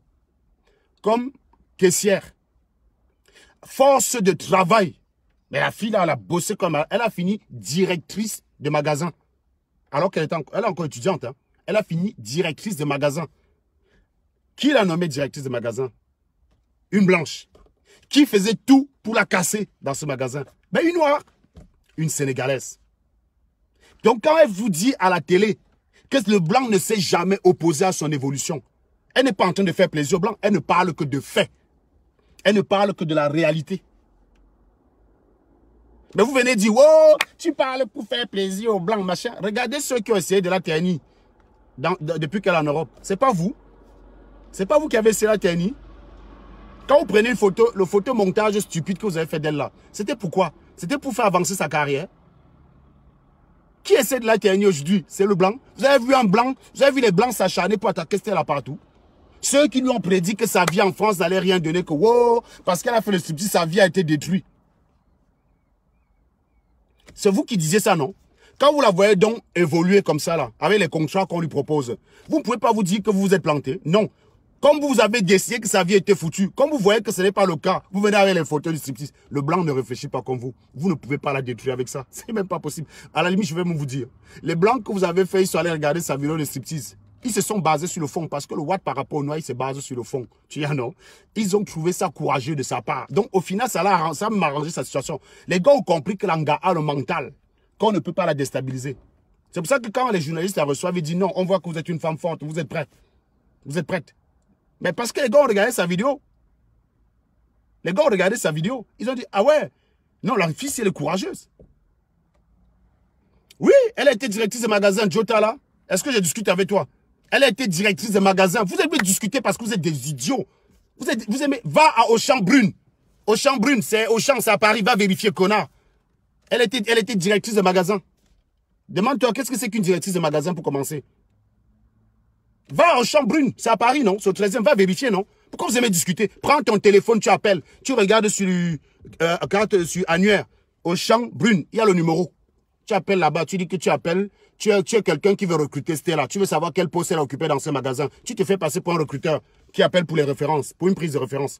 comme caissière. Force de travail. Mais la fille, là, elle a bossé comme elle a fini directrice de magasin. Alors qu'elle est encore étudiante. Hein. Elle a fini directrice de magasin. Qui l'a nommée directrice de magasin? Une blanche. Qui faisait tout pour la casser dans ce magasin? Ben une noire. Une sénégalaise. Donc quand elle vous dit à la télé que le blanc ne s'est jamais opposé à son évolution, elle n'est pas en train de faire plaisir au blanc. Elle ne parle que de faits. Elle ne parle que de la réalité. Mais vous venez dire, oh, tu parles pour faire plaisir aux blancs, machin. Regardez ceux qui ont essayé de la ternir depuis qu'elle est en Europe. C'est pas vous. C'est pas vous qui avez essayé la ternir. Quand vous prenez une photo, le photomontage stupide que vous avez fait d'elle là, c'était pourquoi? C'était pour faire avancer sa carrière. Qui essaie de la ternir aujourd'hui? C'est le blanc. Vous avez vu un blanc, vous avez vu les blancs s'acharner pour attaquer Stella partout. Ceux qui lui ont prédit que sa vie en France n'allait rien donner, que wow, parce qu'elle a fait le striptease, sa vie a été détruite. C'est vous qui disiez ça, non? Quand vous la voyez donc évoluer comme ça, là, avec les contrats qu'on lui propose, vous ne pouvez pas vous dire que vous vous êtes planté. Non. Comme vous avez décidé que sa vie était foutue, comme vous voyez que ce n'est pas le cas, vous venez avec les photos du striptease. Le blanc ne réfléchit pas comme vous. Vous ne pouvez pas la détruire avec ça. C'est même pas possible. À la limite, je vais même vous dire. Les blancs que vous avez fait, ils sont allés regarder sa vidéo de striptease. Ils se sont basés sur le fond parce que le Watt par rapport au noir, il se base sur le fond. Tu vois, non? Ils ont trouvé ça courageux de sa part. Donc, au final, ça m'a arrangé sa situation. Les gars ont compris que l'anga a le mental, qu'on ne peut pas la déstabiliser. C'est pour ça que quand les journalistes la reçoivent, ils disent non, on voit que vous êtes une femme forte, vous êtes prête. Vous êtes prête. Mais parce que les gars ont regardé sa vidéo. Les gars ont regardé sa vidéo. Ils ont dit, ah ouais, non, la fille, elle est courageuse. Oui, elle a été directrice de magasin, Jota là. Est-ce que j'ai discuté avec toi? Elle a été directrice de magasin. Vous aimez discuter parce que vous êtes des idiots. Vous aimez, va à Auchan Brune. Auchan Brune, c'est Auchan, c'est à Paris, va vérifier, connard. Elle était directrice de magasin. Demande-toi, qu'est-ce que c'est qu'une directrice de magasin pour commencer? Va au Auchan Brune, c'est à Paris, non? C'est au 13e, va vérifier, non? Pourquoi vous aimez discuter? Prends ton téléphone, tu appelles, tu regardes sur annuaire. Auchan, Brune, il y a le numéro. Tu appelles là-bas, tu dis que tu appelles, tu es quelqu'un qui veut recruter Stella. Tu veux savoir quel poste elle a occupé dans ce magasin. Tu te fais passer pour un recruteur qui appelle pour les références, pour une prise de référence.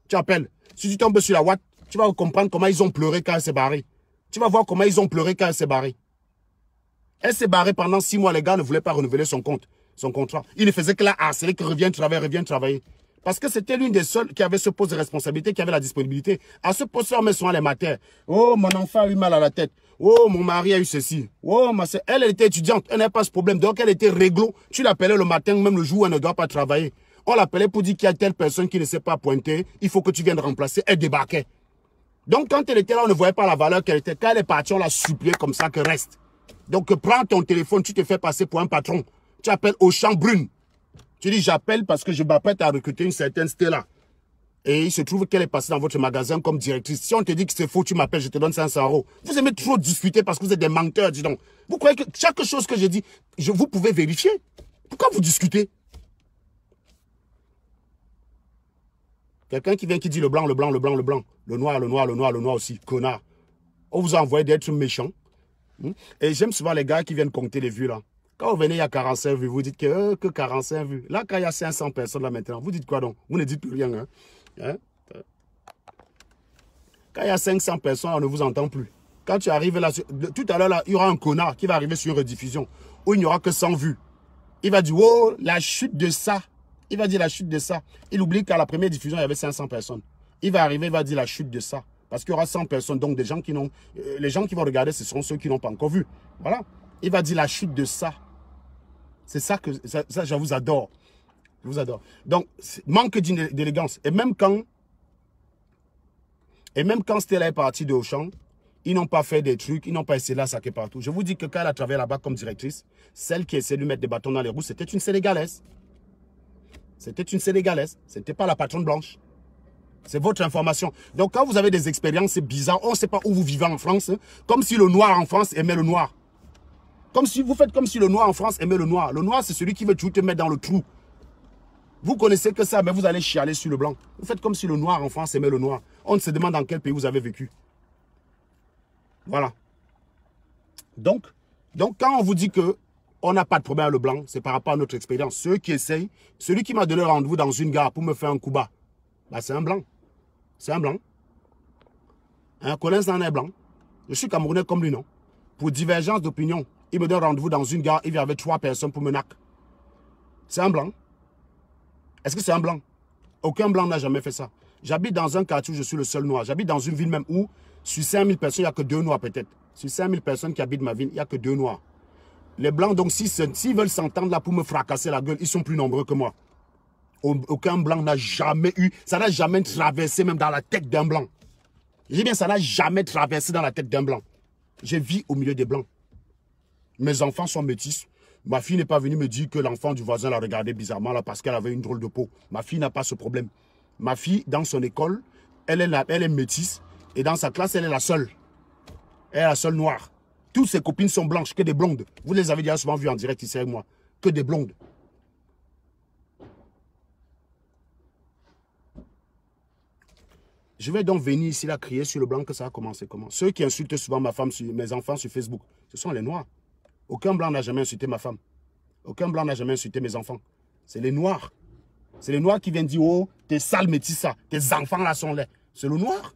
Tu appelles. Si tu tombes sur la Watt, tu vas comprendre comment ils ont pleuré quand elle s'est barrée. Tu vas voir comment ils ont pleuré quand elle s'est barrée. Elle s'est barrée pendant 6 mois, les gars ne voulaient pas renouveler son contrat. Il ne faisait que la harceler, que revienne travailler. Parce que c'était l'une des seules qui avait ce poste de responsabilité, qui avait la disponibilité. À ce poste-là, on met souvent les matins. Oh, mon enfant a eu mal à la tête. Oh, mon mari a eu ceci. Oh, ma soeur. Elle était étudiante, elle n'avait pas ce problème. Donc, elle était réglo. Tu l'appelais le matin, même le jour où elle ne doit pas travailler. On l'appelait pour dire qu'il y a telle personne qui ne sait pas pointer. Il faut que tu viennes remplacer. Elle débarquait. Donc, quand elle était là, on ne voyait pas la valeur qu'elle était. Quand elle est partie, on l'a supplié comme ça que reste. Donc, prends ton téléphone, tu te fais passer pour un patron. Tu appelles Auchan Brune. Tu dis, j'appelle parce que je m'apprête à recruter une certaine Stella. Et il se trouve qu'elle est passée dans votre magasin comme directrice. Si on te dit que c'est faux, tu m'appelles, je te donne 500 €. Vous aimez trop discuter parce que vous êtes des menteurs, dis donc. Vous croyez que chaque chose que j'ai dit, vous pouvez vérifier. Pourquoi vous discutez? Quelqu'un qui vient qui dit le blanc, le blanc, le blanc, le blanc. Le noir, le noir, le noir, le noir aussi. Connard. On vous a envoyé d'être méchant. Et j'aime souvent les gars qui viennent compter les vues là. Quand vous venez, il y a 45 vues, vous dites que 45 vues. Là, quand il y a 500 personnes là maintenant, vous dites quoi donc? Vous ne dites plus rien. Hein? Quand il y a 500 personnes, on ne vous entend plus. Quand tu arrives là, tout à l'heure, là, il y aura un connard qui va arriver sur une rediffusion où il n'y aura que 100 vues. Il va dire, oh, la chute de ça. Il va dire la chute de ça. Il oublie qu'à la première diffusion, il y avait 500 personnes. Il va arriver, il va dire la chute de ça. Parce qu'il y aura 100 personnes. Donc, des gens qui n'ont, les gens qui vont regarder, ce seront ceux qui n'ont pas encore vu. Voilà. Il va dire la chute de ça. C'est ça que, ça je vous adore. Je vous adore. Donc, manque d'élégance. Et même quand Stella est partie de Auchan, ils n'ont pas fait des trucs, ils n'ont pas essayé de la saquer partout. Je vous dis que quand elle a travaillé là-bas comme directrice, celle qui essayait de lui mettre des bâtons dans les roues, c'était une Sénégalaise. C'était une Sénégalaise. Ce n'était pas la patronne blanche. C'est votre information. Donc, quand vous avez des expériences bizarres, on ne sait pas où vous vivez en France, hein, comme si le noir en France aimait le noir. Comme si vous faites comme si le noir en France aimait le noir. Le noir, c'est celui qui veut toujours te mettre dans le trou. Vous connaissez que ça, mais vous allez chialer sur le blanc. Vous faites comme si le noir en France aimait le noir. On se demande dans quel pays vous avez vécu. Voilà. Donc quand on vous dit que on n'a pas de problème avec le blanc, c'est par rapport à notre expérience. Ceux qui essayent, celui qui m'a donné rendez-vous dans une gare pour me faire un coup bas, bah, c'est un blanc. C'est un blanc. Un Collins en est blanc. Je suis Camerounais comme lui, non? Pour divergence d'opinion, il me donne rendez-vous dans une gare, il y avait 3 personnes pour me nac. C'est un blanc. Est-ce que c'est un blanc? Aucun blanc n'a jamais fait ça. J'habite dans un quartier où je suis le seul noir. J'habite dans une ville même où, sur 5000 personnes, il n'y a que 2 noirs peut-être. Sur 5000 personnes qui habitent ma ville, il n'y a que 2 noirs. Les blancs, donc, s'ils veulent s'entendre là pour me fracasser la gueule, ils sont plus nombreux que moi. Aucun blanc n'a jamais eu, ça n'a jamais traversé même dans la tête d'un blanc. Je dis bien, ça n'a jamais traversé dans la tête d'un blanc. Je vis au milieu des blancs. Mes enfants sont métis. Ma fille n'est pas venue me dire que l'enfant du voisin l'a regardé bizarrement là parce qu'elle avait une drôle de peau. Ma fille n'a pas ce problème. Ma fille, dans son école, elle est métisse et dans sa classe, elle est la seule. Elle est la seule noire. Toutes ses copines sont blanches, que des blondes. Vous les avez déjà souvent vues en direct ici avec moi. Que des blondes. Je vais donc venir ici là crier sur le blanc que ça a commencé comment. Ceux qui insultent souvent ma femme, mes enfants sur Facebook, ce sont les noirs. Aucun blanc n'a jamais insulté ma femme. Aucun blanc n'a jamais insulté mes enfants. C'est les noirs. C'est les noirs qui viennent dire, oh, t'es sale métissa, tes enfants là sont laids. C'est le noir.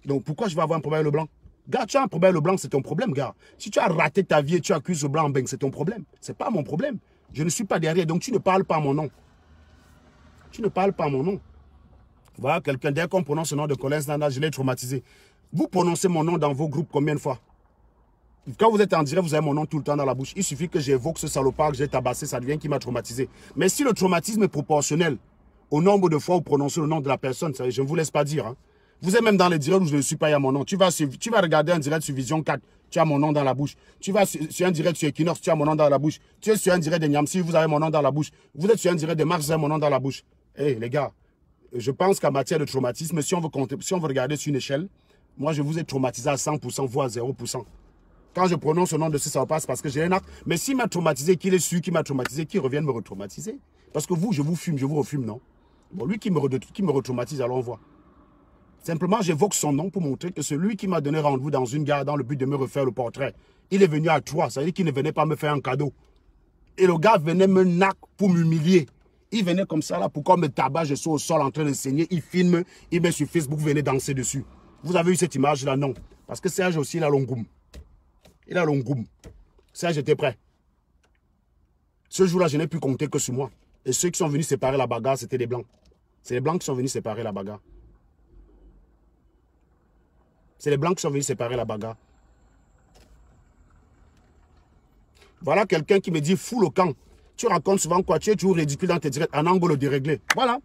Donc pourquoi je vais avoir un problème avec le blanc? Gars, tu as un problème avec le blanc, c'est ton problème, gars. Si tu as raté ta vie et tu accuses le blanc, ben, c'est ton problème. C'est pas mon problème. Je ne suis pas derrière, donc tu ne parles pas à mon nom. Tu ne parles pas à mon nom. Voilà, quelqu'un, dès qu'on prononce le nom de Collins Nana, je l'ai traumatisé. Vous prononcez mon nom dans vos groupes combien de fois? Quand vous êtes en direct, vous avez mon nom tout le temps dans la bouche. Il suffit que j'évoque ce salopard que j'ai tabassé, ça devient qui m'a traumatisé. Mais si le traumatisme est proportionnel au nombre de fois où vous prononcez le nom de la personne, je ne vous laisse pas dire. Hein. Vous êtes même dans les directs où je ne suis pas, il y a mon nom. Tu vas regarder un direct sur Vision 4, tu as mon nom dans la bouche. Tu vas sur un direct sur Equinox, tu as mon nom dans la bouche. Tu es sur un direct de Niamsi, vous avez mon nom dans la bouche. Vous êtes sur un direct de Mars, vous avez mon nom dans la bouche. Hé, les gars, je pense qu'en matière de traumatisme, si on veut regarder sur une échelle, moi, je vous ai traumatisé à 100%, voire 0%. Quand je prononce le nom de ce ça passe parce que j'ai un acte. Mais s'il m'a traumatisé, qu'il est su, qu'il m'a traumatisé, qu'il revienne me retraumatiser. Parce que vous, je vous fume, je vous refume, non? Bon, lui qui me retraumatise, alors on voit. Simplement, j'évoque son nom pour montrer que celui qui m'a donné rendez-vous dans une gare dans le but de me refaire le portrait, il est venu à 3. Ça veut dire qu'il ne venait pas me faire un cadeau. Et le gars venait me nac pour m'humilier. Il venait comme ça là pour qu'on me tabac, je suis au sol en train de saigner. Il filme, il met sur Facebook, venez danser dessus. Vous avez eu cette image là? Non. Parce que Serge aussi, il a l'ongoum. Il a l'ongoum. Serge était prêt. Ce jour-là, je n'ai pu compter que sur moi. Et ceux qui sont venus séparer la bagarre, c'était des blancs. C'est les blancs qui sont venus séparer la bagarre. C'est les blancs qui sont venus séparer la bagarre. Voilà quelqu'un qui me dit, fous le camp. Tu racontes souvent quoi? Tu es toujours ridicule dans tes directs, en angle déréglé. Voilà.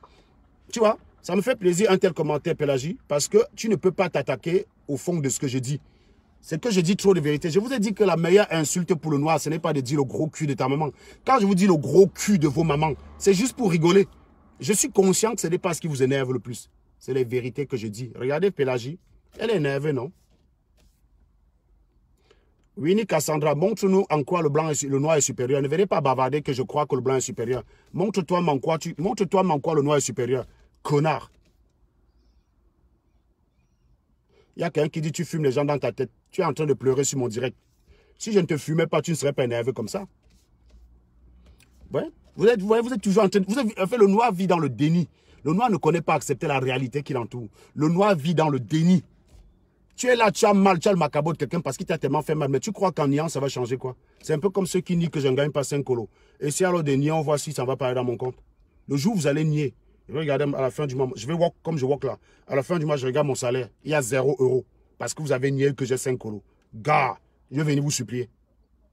Tu vois, ça me fait plaisir un tel commentaire, Pélagie, parce que tu ne peux pas t'attaquer au fond de ce que je dis. C'est que je dis trop de vérité. Je vous ai dit que la meilleure insulte pour le noir, ce n'est pas de dire le gros cul de ta maman. Quand je vous dis le gros cul de vos mamans, c'est juste pour rigoler. Je suis conscient que ce n'est pas ce qui vous énerve le plus. C'est les vérités que je dis. Regardez Pélagie. Elle est énervée, non? Winnie Cassandra, montre-nous en quoi le noir est supérieur. Ne venez pas bavarder que je crois que le blanc est supérieur. Montre-toi en quoi le noir est supérieur. Connard. Il y a quelqu'un qui dit tu fumes les gens dans ta tête. Tu es en train de pleurer sur mon direct. Si je ne te fumais pas, tu ne serais pas énervé comme ça. Ouais. Vous êtes toujours en train de... le noir vit dans le déni. Le noir ne connaît pas accepter la réalité qui l'entoure. Le noir vit dans le déni. Tu es là, tu as mal, tu as le macabre de quelqu'un parce qu'il t'a tellement fait mal. Mais tu crois qu'en niant, ça va changer quoi? C'est un peu comme ceux qui nient que je ne gagne pas 5 colos. Et si alors de nier, on voit si ça va parler dans mon compte. Le jour où vous allez nier, je vais regarder à la fin du mois, je vais walk comme je walk là. À la fin du mois, je regarde mon salaire. Il y a 0 € parce que vous avez nié que j'ai 5 colos. Gars, je vais venir vous supplier.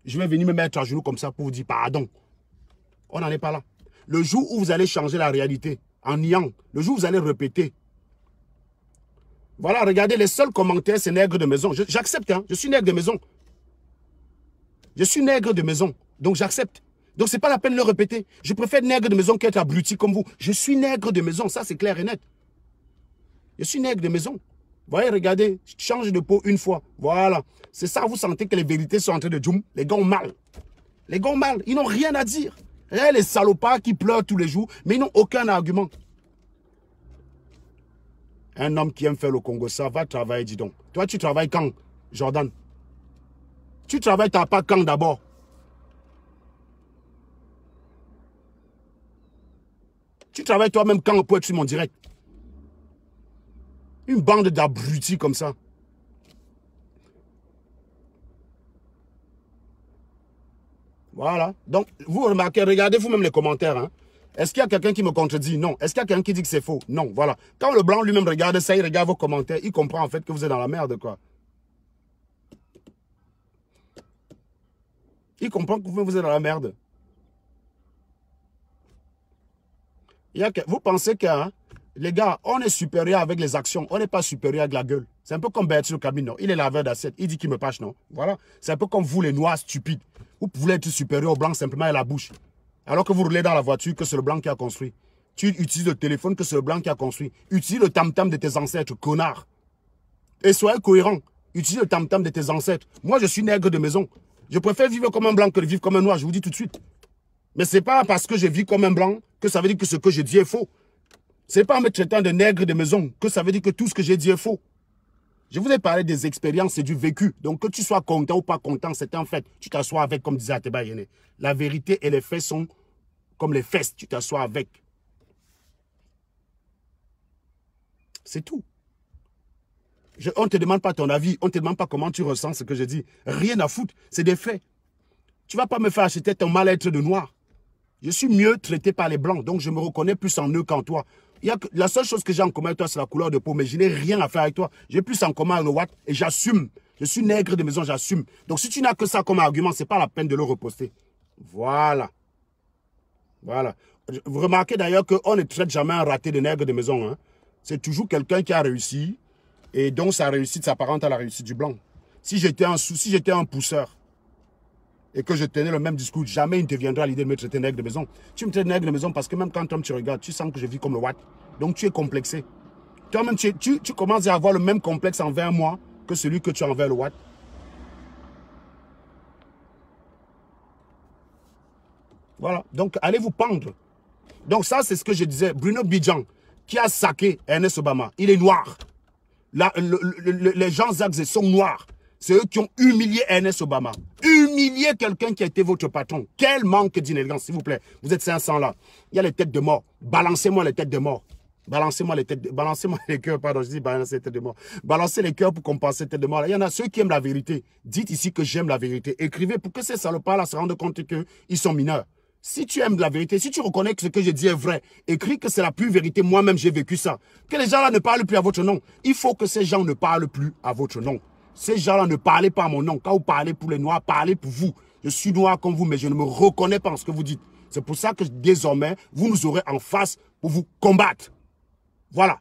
Je vais venir me mettre à genoux comme ça pour vous dire pardon. On n'en est pas là. Le jour où vous allez changer la réalité en niant, le jour où vous allez répéter. Voilà, regardez, les seuls commentaires, c'est nègre de maison. J'accepte, hein, je suis nègre de maison. Je suis nègre de maison, donc j'accepte. Donc, ce n'est pas la peine de le répéter. Je préfère nègre de maison qu'être abruti comme vous. Je suis nègre de maison, ça c'est clair et net. Je suis nègre de maison. Vous voyez, regardez, change de peau une fois. Voilà. C'est ça, vous sentez que les vérités sont en train de djoum. Les gars ont mal. Les gars ont mal, ils n'ont rien à dire. Regardez les salopards qui pleurent tous les jours, mais ils n'ont aucun argument. Un homme qui aime faire le Congo, ça va travailler, dis donc. Toi, tu travailles quand, Jordan? Tu travailles, tu n'as pas quand d'abord? Tu travailles toi-même quand pour être sur mon direct? Une bande d'abrutis comme ça. Voilà. Donc, vous remarquez, regardez vous-même les commentaires, hein. Est-ce qu'il y a quelqu'un qui me contredit? Non. Est-ce qu'il y a quelqu'un qui dit que c'est faux? Non. Voilà. Quand le blanc lui-même regarde ça, il regarde vos commentaires, il comprend en fait que vous êtes dans la merde, quoi. Il comprend que vous êtes dans la merde. Vous pensez que, hein, les gars, on est supérieur avec les actions, on n'est pas supérieur avec la gueule. C'est un peu comme Bertil Camino. Il est laveur d'assiette, il dit qu'il me pâche, non? Voilà. C'est un peu comme vous, les noirs stupides. Vous pouvez être supérieur au blanc simplement à la bouche. Alors que vous roulez dans la voiture, que c'est le blanc qui a construit. Tu utilises le téléphone, que c'est le blanc qui a construit. Utilise le tam-tam de tes ancêtres, connard. Et soyez cohérent. Utilise le tam-tam de tes ancêtres. Moi, je suis nègre de maison. Je préfère vivre comme un blanc que de vivre comme un noir, je vous dis tout de suite. Mais ce n'est pas parce que je vis comme un blanc que ça veut dire que ce que je dis est faux. Ce n'est pas en me traitant de nègre de maison que ça veut dire que tout ce que j'ai dit est faux. Je vous ai parlé des expériences et du vécu. Donc, que tu sois content ou pas content, c'est un fait. Tu t'assois avec, comme disait Ateba Yene. La vérité et les faits sont comme les fesses. Tu t'assois avec. C'est tout. On ne te demande pas ton avis. On ne te demande pas comment tu ressens ce que je dis. Rien à foutre. C'est des faits. Tu ne vas pas me faire acheter ton mal-être de noir. Je suis mieux traité par les blancs. Donc, je me reconnais plus en eux qu'en toi. La seule chose que j'ai en commun avec toi, c'est la couleur de peau. Mais je n'ai rien à faire avec toi. J'ai plus en commun avec le Watt et j'assume. Je suis nègre de maison, j'assume. Donc, si tu n'as que ça comme argument, ce n'est pas la peine de le reposter. Voilà. Voilà. Vous remarquez d'ailleurs qu'on ne traite jamais un raté de nègre de maison. Hein? C'est toujours quelqu'un qui a réussi et dont sa réussite s'apparente à la réussite du blanc. Si j'étais un pousseur et que je tenais le même discours, jamais il ne te viendra à l'idée de me traiter nègre de maison. Tu me traites nègre de maison parce que même quand tu regardes, tu sens que je vis comme le Watt. Donc tu es complexé. Toi-même, tu commences à avoir le même complexe envers moi que celui que tu as envers le Watt. Voilà. Donc, allez vous pendre. Donc, ça, c'est ce que je disais. Bruno Bidjan, qui a saqué Ernest Obama, il est noir. Les gens Zagze sont noirs. C'est eux qui ont humilié Ernest Obama. Humilier quelqu'un qui a été votre patron. Quel manque d'inélégance, s'il vous plaît. Vous êtes 500 là. Il y a les têtes de mort. Balancez-moi les têtes de mort. Balancez-moi les cœurs, pardon, je dis balancez les têtes de mort. Balancez les cœurs pour compenser les têtes de mort. Il y en a ceux qui aiment la vérité. Dites ici que j'aime la vérité. Écrivez pour que ces salopards-là se rendent compte qu'ils sont mineurs. Si tu aimes la vérité, si tu reconnais que ce que je dis est vrai, écris que c'est la pure vérité. Moi-même, j'ai vécu ça. Que les gens-là ne parlent plus à votre nom. Il faut que ces gens ne parlent plus à votre nom. Ces gens-là ne parlez pas à mon nom. Quand vous parlez pour les noirs, parlez pour vous. Je suis noir comme vous, mais je ne me reconnais pas en ce que vous dites. C'est pour ça que désormais, vous nous aurez en face pour vous combattre. Voilà.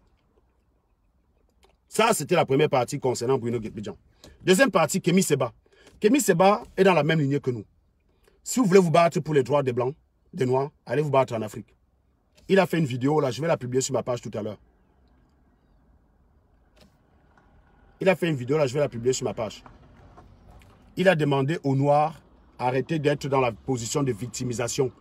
Ça, c'était la première partie concernant Bruno Guédébian. Deuxième partie, Kémy Séba. Kémy Séba est dans la même lignée que nous. Si vous voulez vous battre pour les droits des Blancs, des Noirs, allez vous battre en Afrique. Il a fait une vidéo, là, je vais la publier sur ma page tout à l'heure. Il a fait une vidéo, là, je vais la publier sur ma page. Il a demandé aux Noirs d'arrêter d'être dans la position de victimisation.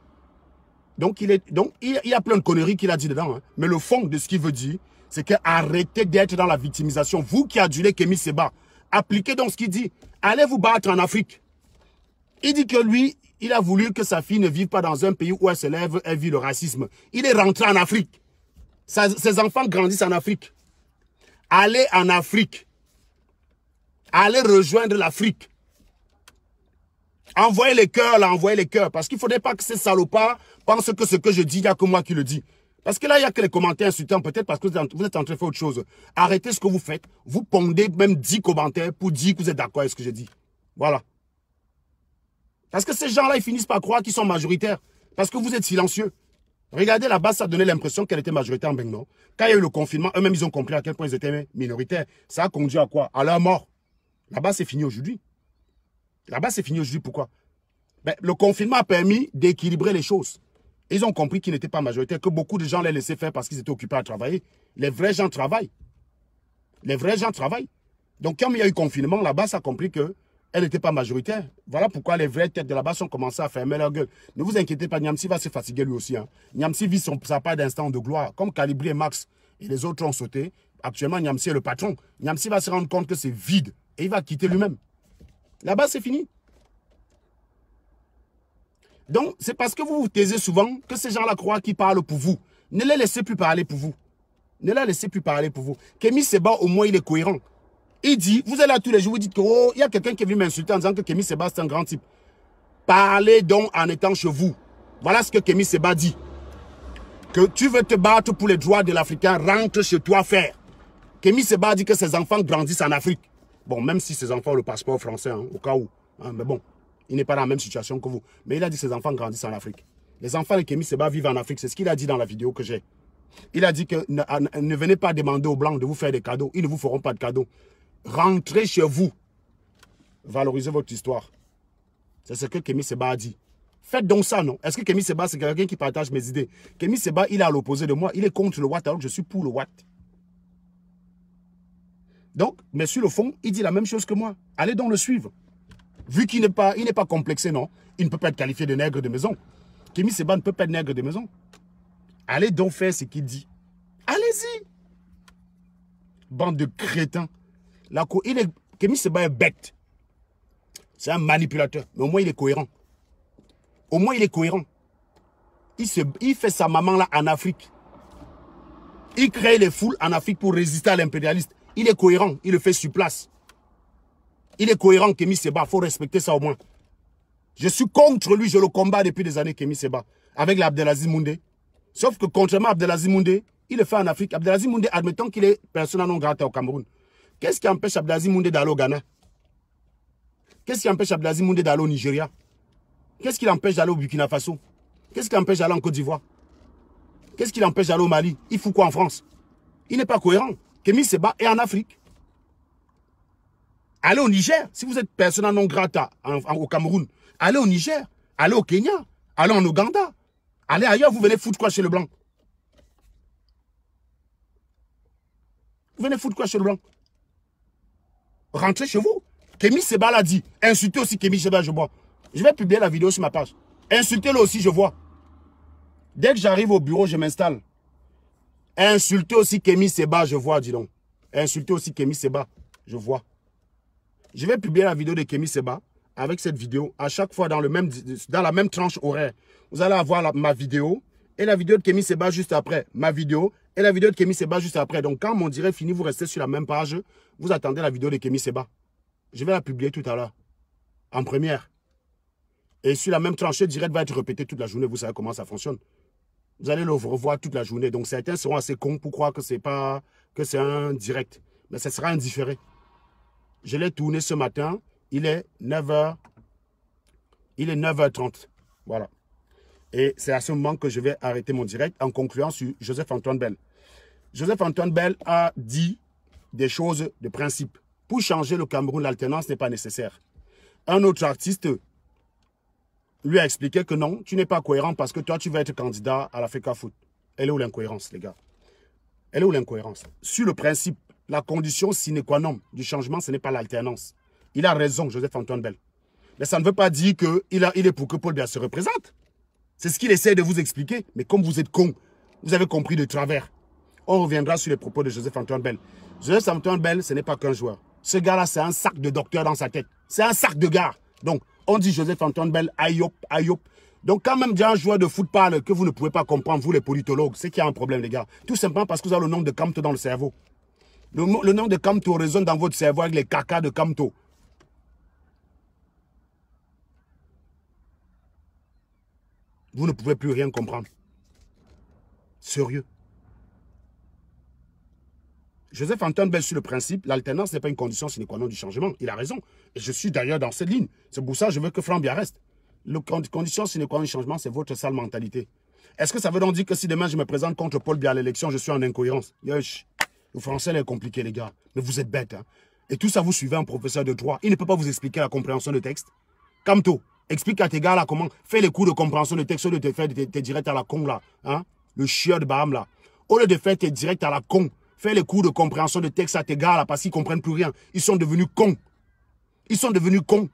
Donc, il y a plein de conneries qu'il a dit dedans. Hein. Mais le fond de ce qu'il veut dire, c'est qu'arrêtez d'être dans la victimisation. Vous qui adulez Kémy Séba, appliquez donc ce qu'il dit. Allez vous battre en Afrique. Il dit que lui, il a voulu que sa fille ne vive pas dans un pays où elle vit le racisme. Il est rentré en Afrique. Ses enfants grandissent en Afrique. Allez en Afrique. Allez rejoindre l'Afrique. Envoyez les cœurs, là, envoyez les cœurs. Parce qu'il ne faudrait pas que ces salopards pensent que ce que je dis, il n'y a que moi qui le dis. Parce que là, il n'y a que les commentaires insultants, peut-être parce que vous êtes en train de faire autre chose. Arrêtez ce que vous faites. Vous pondez même 10 commentaires pour dire que vous êtes d'accord avec ce que je dis. Voilà. Parce que ces gens-là, ils finissent par croire qu'ils sont majoritaires. Parce que vous êtes silencieux. Regardez, là-bas, ça donnait l'impression qu'elle était majoritaire en Benno. Quand il y a eu le confinement, eux-mêmes, ils ont compris à quel point ils étaient minoritaires. Ça a conduit à quoi? À leur mort. Là-bas, c'est fini aujourd'hui. Là-bas, c'est fini aujourd'hui. Pourquoi? Ben, le confinement a permis d'équilibrer les choses. Ils ont compris qu'ils n'étaient pas majoritaires, que beaucoup de gens les laissaient faire parce qu'ils étaient occupés à travailler. Les vrais gens travaillent. Les vrais gens travaillent. Donc, comme il y a eu confinement, là-bas, ça a compris qu'elle n'était pas majoritaire. Voilà pourquoi les vraies têtes de là-bas ont commencé à fermer leur gueule. Ne vous inquiétez pas, Niamsi va se fatiguer lui aussi. Hein. Niamsi vit sa part d'instant de gloire. Comme Calibri et Max et les autres ont sauté. Actuellement, Niamsi est le patron. Niamsi va se rendre compte que c'est vide. Et il va quitter lui-même. Là-bas, c'est fini. Donc, c'est parce que vous vous taisez souvent que ces gens-là croient qu'ils parlent pour vous. Ne les laissez plus parler pour vous. Ne les laissez plus parler pour vous. Kémy Séba, au moins, il est cohérent. Il dit, vous êtes là tous les jours, vous dites que, oh, il y a quelqu'un qui est venu m'insulter en disant que Kémy Séba, c'est un grand type. Parlez donc en étant chez vous. Voilà ce que Kémy Séba dit. Que tu veux te battre pour les droits de l'Africain, rentre chez toi faire. Kémy Séba dit que ses enfants grandissent en Afrique. Bon, même si ses enfants ont le passeport français, hein, au cas où. Hein, mais bon, il n'est pas dans la même situation que vous. Mais il a dit que ses enfants grandissent en Afrique. Les enfants de Kémy Séba vivent en Afrique. C'est ce qu'il a dit dans la vidéo que j'ai. Il a dit que ne venez pas demander aux Blancs de vous faire des cadeaux. Ils ne vous feront pas de cadeaux. Rentrez chez vous. Valorisez votre histoire. C'est ce que Kémy Séba a dit. Faites donc ça, non? Est-ce que Kémy Séba, c'est quelqu'un qui partage mes idées? Kémy Séba, il est à l'opposé de moi. Il est contre le Watt alors que je suis pour le Watt. Donc, mais sur le fond, il dit la même chose que moi. Allez donc le suivre. Vu qu'il n'est pas complexé, non? Il ne peut pas être qualifié de nègre de maison. Kémy Séba ne peut pas être nègre de maison. Allez donc faire ce qu'il dit. Allez-y. Bande de crétins. Kémy Séba est bête. C'est un manipulateur. Mais au moins, il est cohérent. Au moins, il est cohérent. Il fait sa maman là en Afrique. Il crée les foules en Afrique pour résister à l'impérialiste. Il est cohérent. Il le fait sur place. Il est cohérent, Kémy Séba. Il faut respecter ça au moins. Je suis contre lui. Je le combats depuis des années, Kémy Séba. Avec l'Abdelaziz Moundé. Sauf que contrairement à Abdelaziz Moundé, il le fait en Afrique. Abdelaziz Moundé, admettons qu'il est persona non grata au Cameroun. Qu'est-ce qui empêche Abdelaziz Moundé d'aller au Ghana? Qu'est-ce qui empêche Abdelaziz Moundé d'aller au Nigeria? Qu'est-ce qui l'empêche d'aller au Burkina Faso? Qu'est-ce qui l'empêche d'aller en Côte d'Ivoire? Qu'est-ce qui l'empêche d'aller au Mali? Il fout quoi en France? Il n'est pas cohérent. Kémy Séba est en Afrique. Allez au Niger. Si vous êtes persona non grata au Cameroun, allez au Niger. Allez au Kenya. Allez en Ouganda. Allez ailleurs, vous venez foutre quoi chez le blanc? Vous venez foutre quoi chez le blanc? Rentrez chez vous. Kémy Séba l'a dit. Insultez aussi Kémy Séba, je vois. Je vais publier la vidéo sur ma page. Insultez-le aussi, je vois. Dès que j'arrive au bureau, je m'installe. Insultez aussi Kémy Séba, je vois, dis donc. Et insulter aussi Kémy Séba. Je vois. Je vais publier la vidéo de Kémy Séba avec cette vidéo. À chaque fois dans la même tranche horaire. Vous allez avoir ma vidéo et la vidéo de Kémy Séba juste après. Ma vidéo et la vidéo de Kémy Séba juste après. Donc quand mon direct finit, vous restez sur la même page. Vous attendez la vidéo de Kémy Séba. Je vais la publier tout à l'heure. En première. Et sur la même tranche, le direct va être répété toute la journée. Vous savez comment ça fonctionne. Vous allez le revoir toute la journée. Donc certains seront assez cons pour croire que c'est un direct. Mais ce sera un différé. Je l'ai tourné ce matin. Il est 9h. Il est 9h30. Voilà. Et c'est à ce moment que je vais arrêter mon direct en concluant sur Joseph-Antoine Bell. Joseph-Antoine Bell a dit des choses de principe. Pour changer le Cameroun, l'alternance n'est pas nécessaire. Un autre artiste lui a expliqué que non, tu n'es pas cohérent parce que toi, tu vas être candidat à l'Africa Foot. Elle est où l'incohérence, les gars? Elle est où l'incohérence? Sur le principe, la condition sine qua non du changement, ce n'est pas l'alternance. Il a raison, Joseph-Antoine Bell. Mais ça ne veut pas dire qu'il est pour que Paul Biya se représente. C'est ce qu'il essaie de vous expliquer. Mais comme vous êtes con, vous avez compris de travers. On reviendra sur les propos de Joseph-Antoine Bell. Joseph-Antoine Bell, ce n'est pas qu'un joueur. Ce gars-là, c'est un sac de docteur dans sa tête. C'est un sac de gars. Donc, on dit Joseph-Antoine Bell, aïop, aïop. Donc, quand même, il y a un joueur de foot parle que vous ne pouvez pas comprendre, vous les politologues, c'est qu'il y a un problème, les gars. Tout simplement parce que vous avez le nom de Kamto dans le cerveau. Le nom de Kamto résonne dans votre cerveau avec les cacas de Kamto. Vous ne pouvez plus rien comprendre. Sérieux. Joseph-Antoine Bell sur le principe, l'alternance n'est pas une condition sine qua non du changement. Il a raison. Et je suis d'ailleurs dans cette ligne. C'est pour ça que je veux que Franck Biya reste. La condition sine qua non du changement, c'est votre sale mentalité. Est-ce que ça veut donc dire que si demain je me présente contre Paul Biya à l'élection, je suis en incohérence? Yosh. Le français est compliqué, les gars. Mais vous êtes bêtes. Hein? Et tout ça, vous suivez un professeur de droit. Il ne peut pas vous expliquer la compréhension de texte. Kamto, explique à tes gars là comment. Fais les cours de compréhension de texte au lieu de faire tes directs à la con là. Hein? Le chieur de Baham là. Au lieu de faire tes directs à la con, fais les cours de compréhension de texte à tes gars là parce qu'ils ne comprennent plus rien. Ils sont devenus cons. Ils sont devenus cons.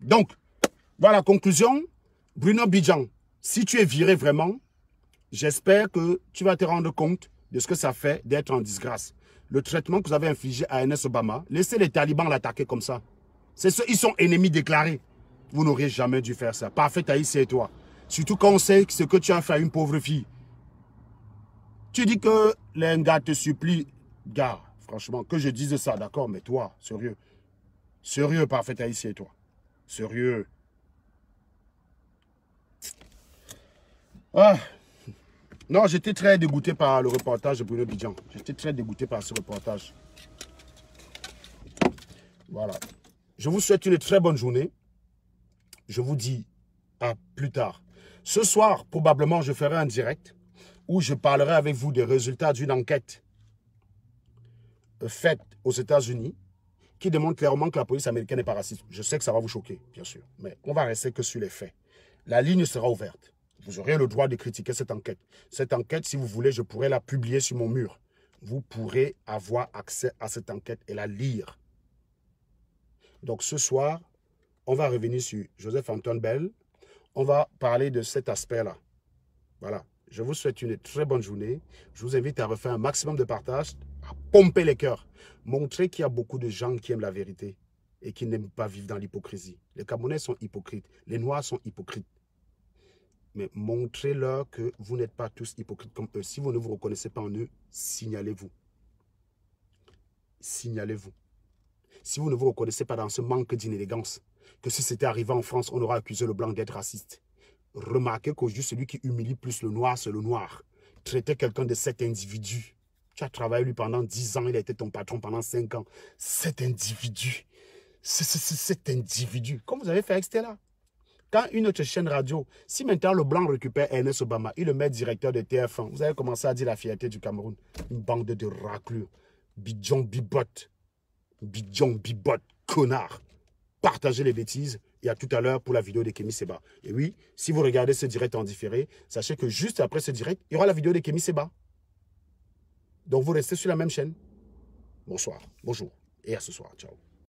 Donc, voilà la conclusion. Bruno Bidjan, si tu es viré vraiment, j'espère que tu vas te rendre compte de ce que ça fait d'être en disgrâce. Le traitement que vous avez infligé à Ernest Obama, laissez les talibans l'attaquer comme ça. Ils sont ennemis déclarés. Vous n'auriez jamais dû faire ça. Parfait, Aïe, c'est toi. Surtout quand on sait ce que tu as fait à une pauvre fille. Tu dis que les gars te supplient. Gars, franchement, que je dise ça, d'accord, mais toi, sérieux. Sérieux, parfait, Aïe, c'est toi. Sérieux. Ah. Non, j'étais très dégoûté par le reportage de Bruno Bidjan. J'étais très dégoûté par ce reportage. Voilà. Je vous souhaite une très bonne journée. Je vous dis à plus tard. Ce soir, probablement, je ferai un direct où je parlerai avec vous des résultats d'une enquête faite aux États-Unis qui démontre clairement que la police américaine n'est pas raciste. Je sais que ça va vous choquer, bien sûr, mais on va rester que sur les faits. La ligne sera ouverte. Vous aurez le droit de critiquer cette enquête. Cette enquête, si vous voulez, je pourrais la publier sur mon mur. Vous pourrez avoir accès à cette enquête et la lire. Donc ce soir, on va revenir sur Joseph-Antoine Bell. On va parler de cet aspect-là. Voilà. Je vous souhaite une très bonne journée. Je vous invite à refaire un maximum de partage, à pomper les cœurs. Montrer qu'il y a beaucoup de gens qui aiment la vérité et qui n'aiment pas vivre dans l'hypocrisie. Les Camerounais sont hypocrites. Les Noirs sont hypocrites. Mais montrez-leur que vous n'êtes pas tous hypocrites comme eux. Si vous ne vous reconnaissez pas en eux, signalez-vous. Signalez-vous. Si vous ne vous reconnaissez pas dans ce manque d'inélégance, que si c'était arrivé en France, on aurait accusé le blanc d'être raciste. Remarquez qu'aujourd'hui, celui qui humilie plus le noir, c'est le noir. Traitez quelqu'un de cet individu. Tu as travaillé lui pendant 10 ans, il a été ton patron pendant 5 ans. Cet individu, cet individu, comme vous avez fait avec Stella. Quand une autre chaîne radio, si maintenant le blanc récupère Ernest Obama, il le met directeur de TF1, vous avez commencé à dire la fierté du Cameroun. Une bande de raclures. Bidjon, bibot. Bidjon, bibot, connard. Partagez les bêtises. Et à tout à l'heure pour la vidéo de Kémy Séba. Et oui, si vous regardez ce direct en différé, sachez que juste après ce direct, il y aura la vidéo de Kémy Séba. Donc vous restez sur la même chaîne. Bonsoir, bonjour et à ce soir. Ciao.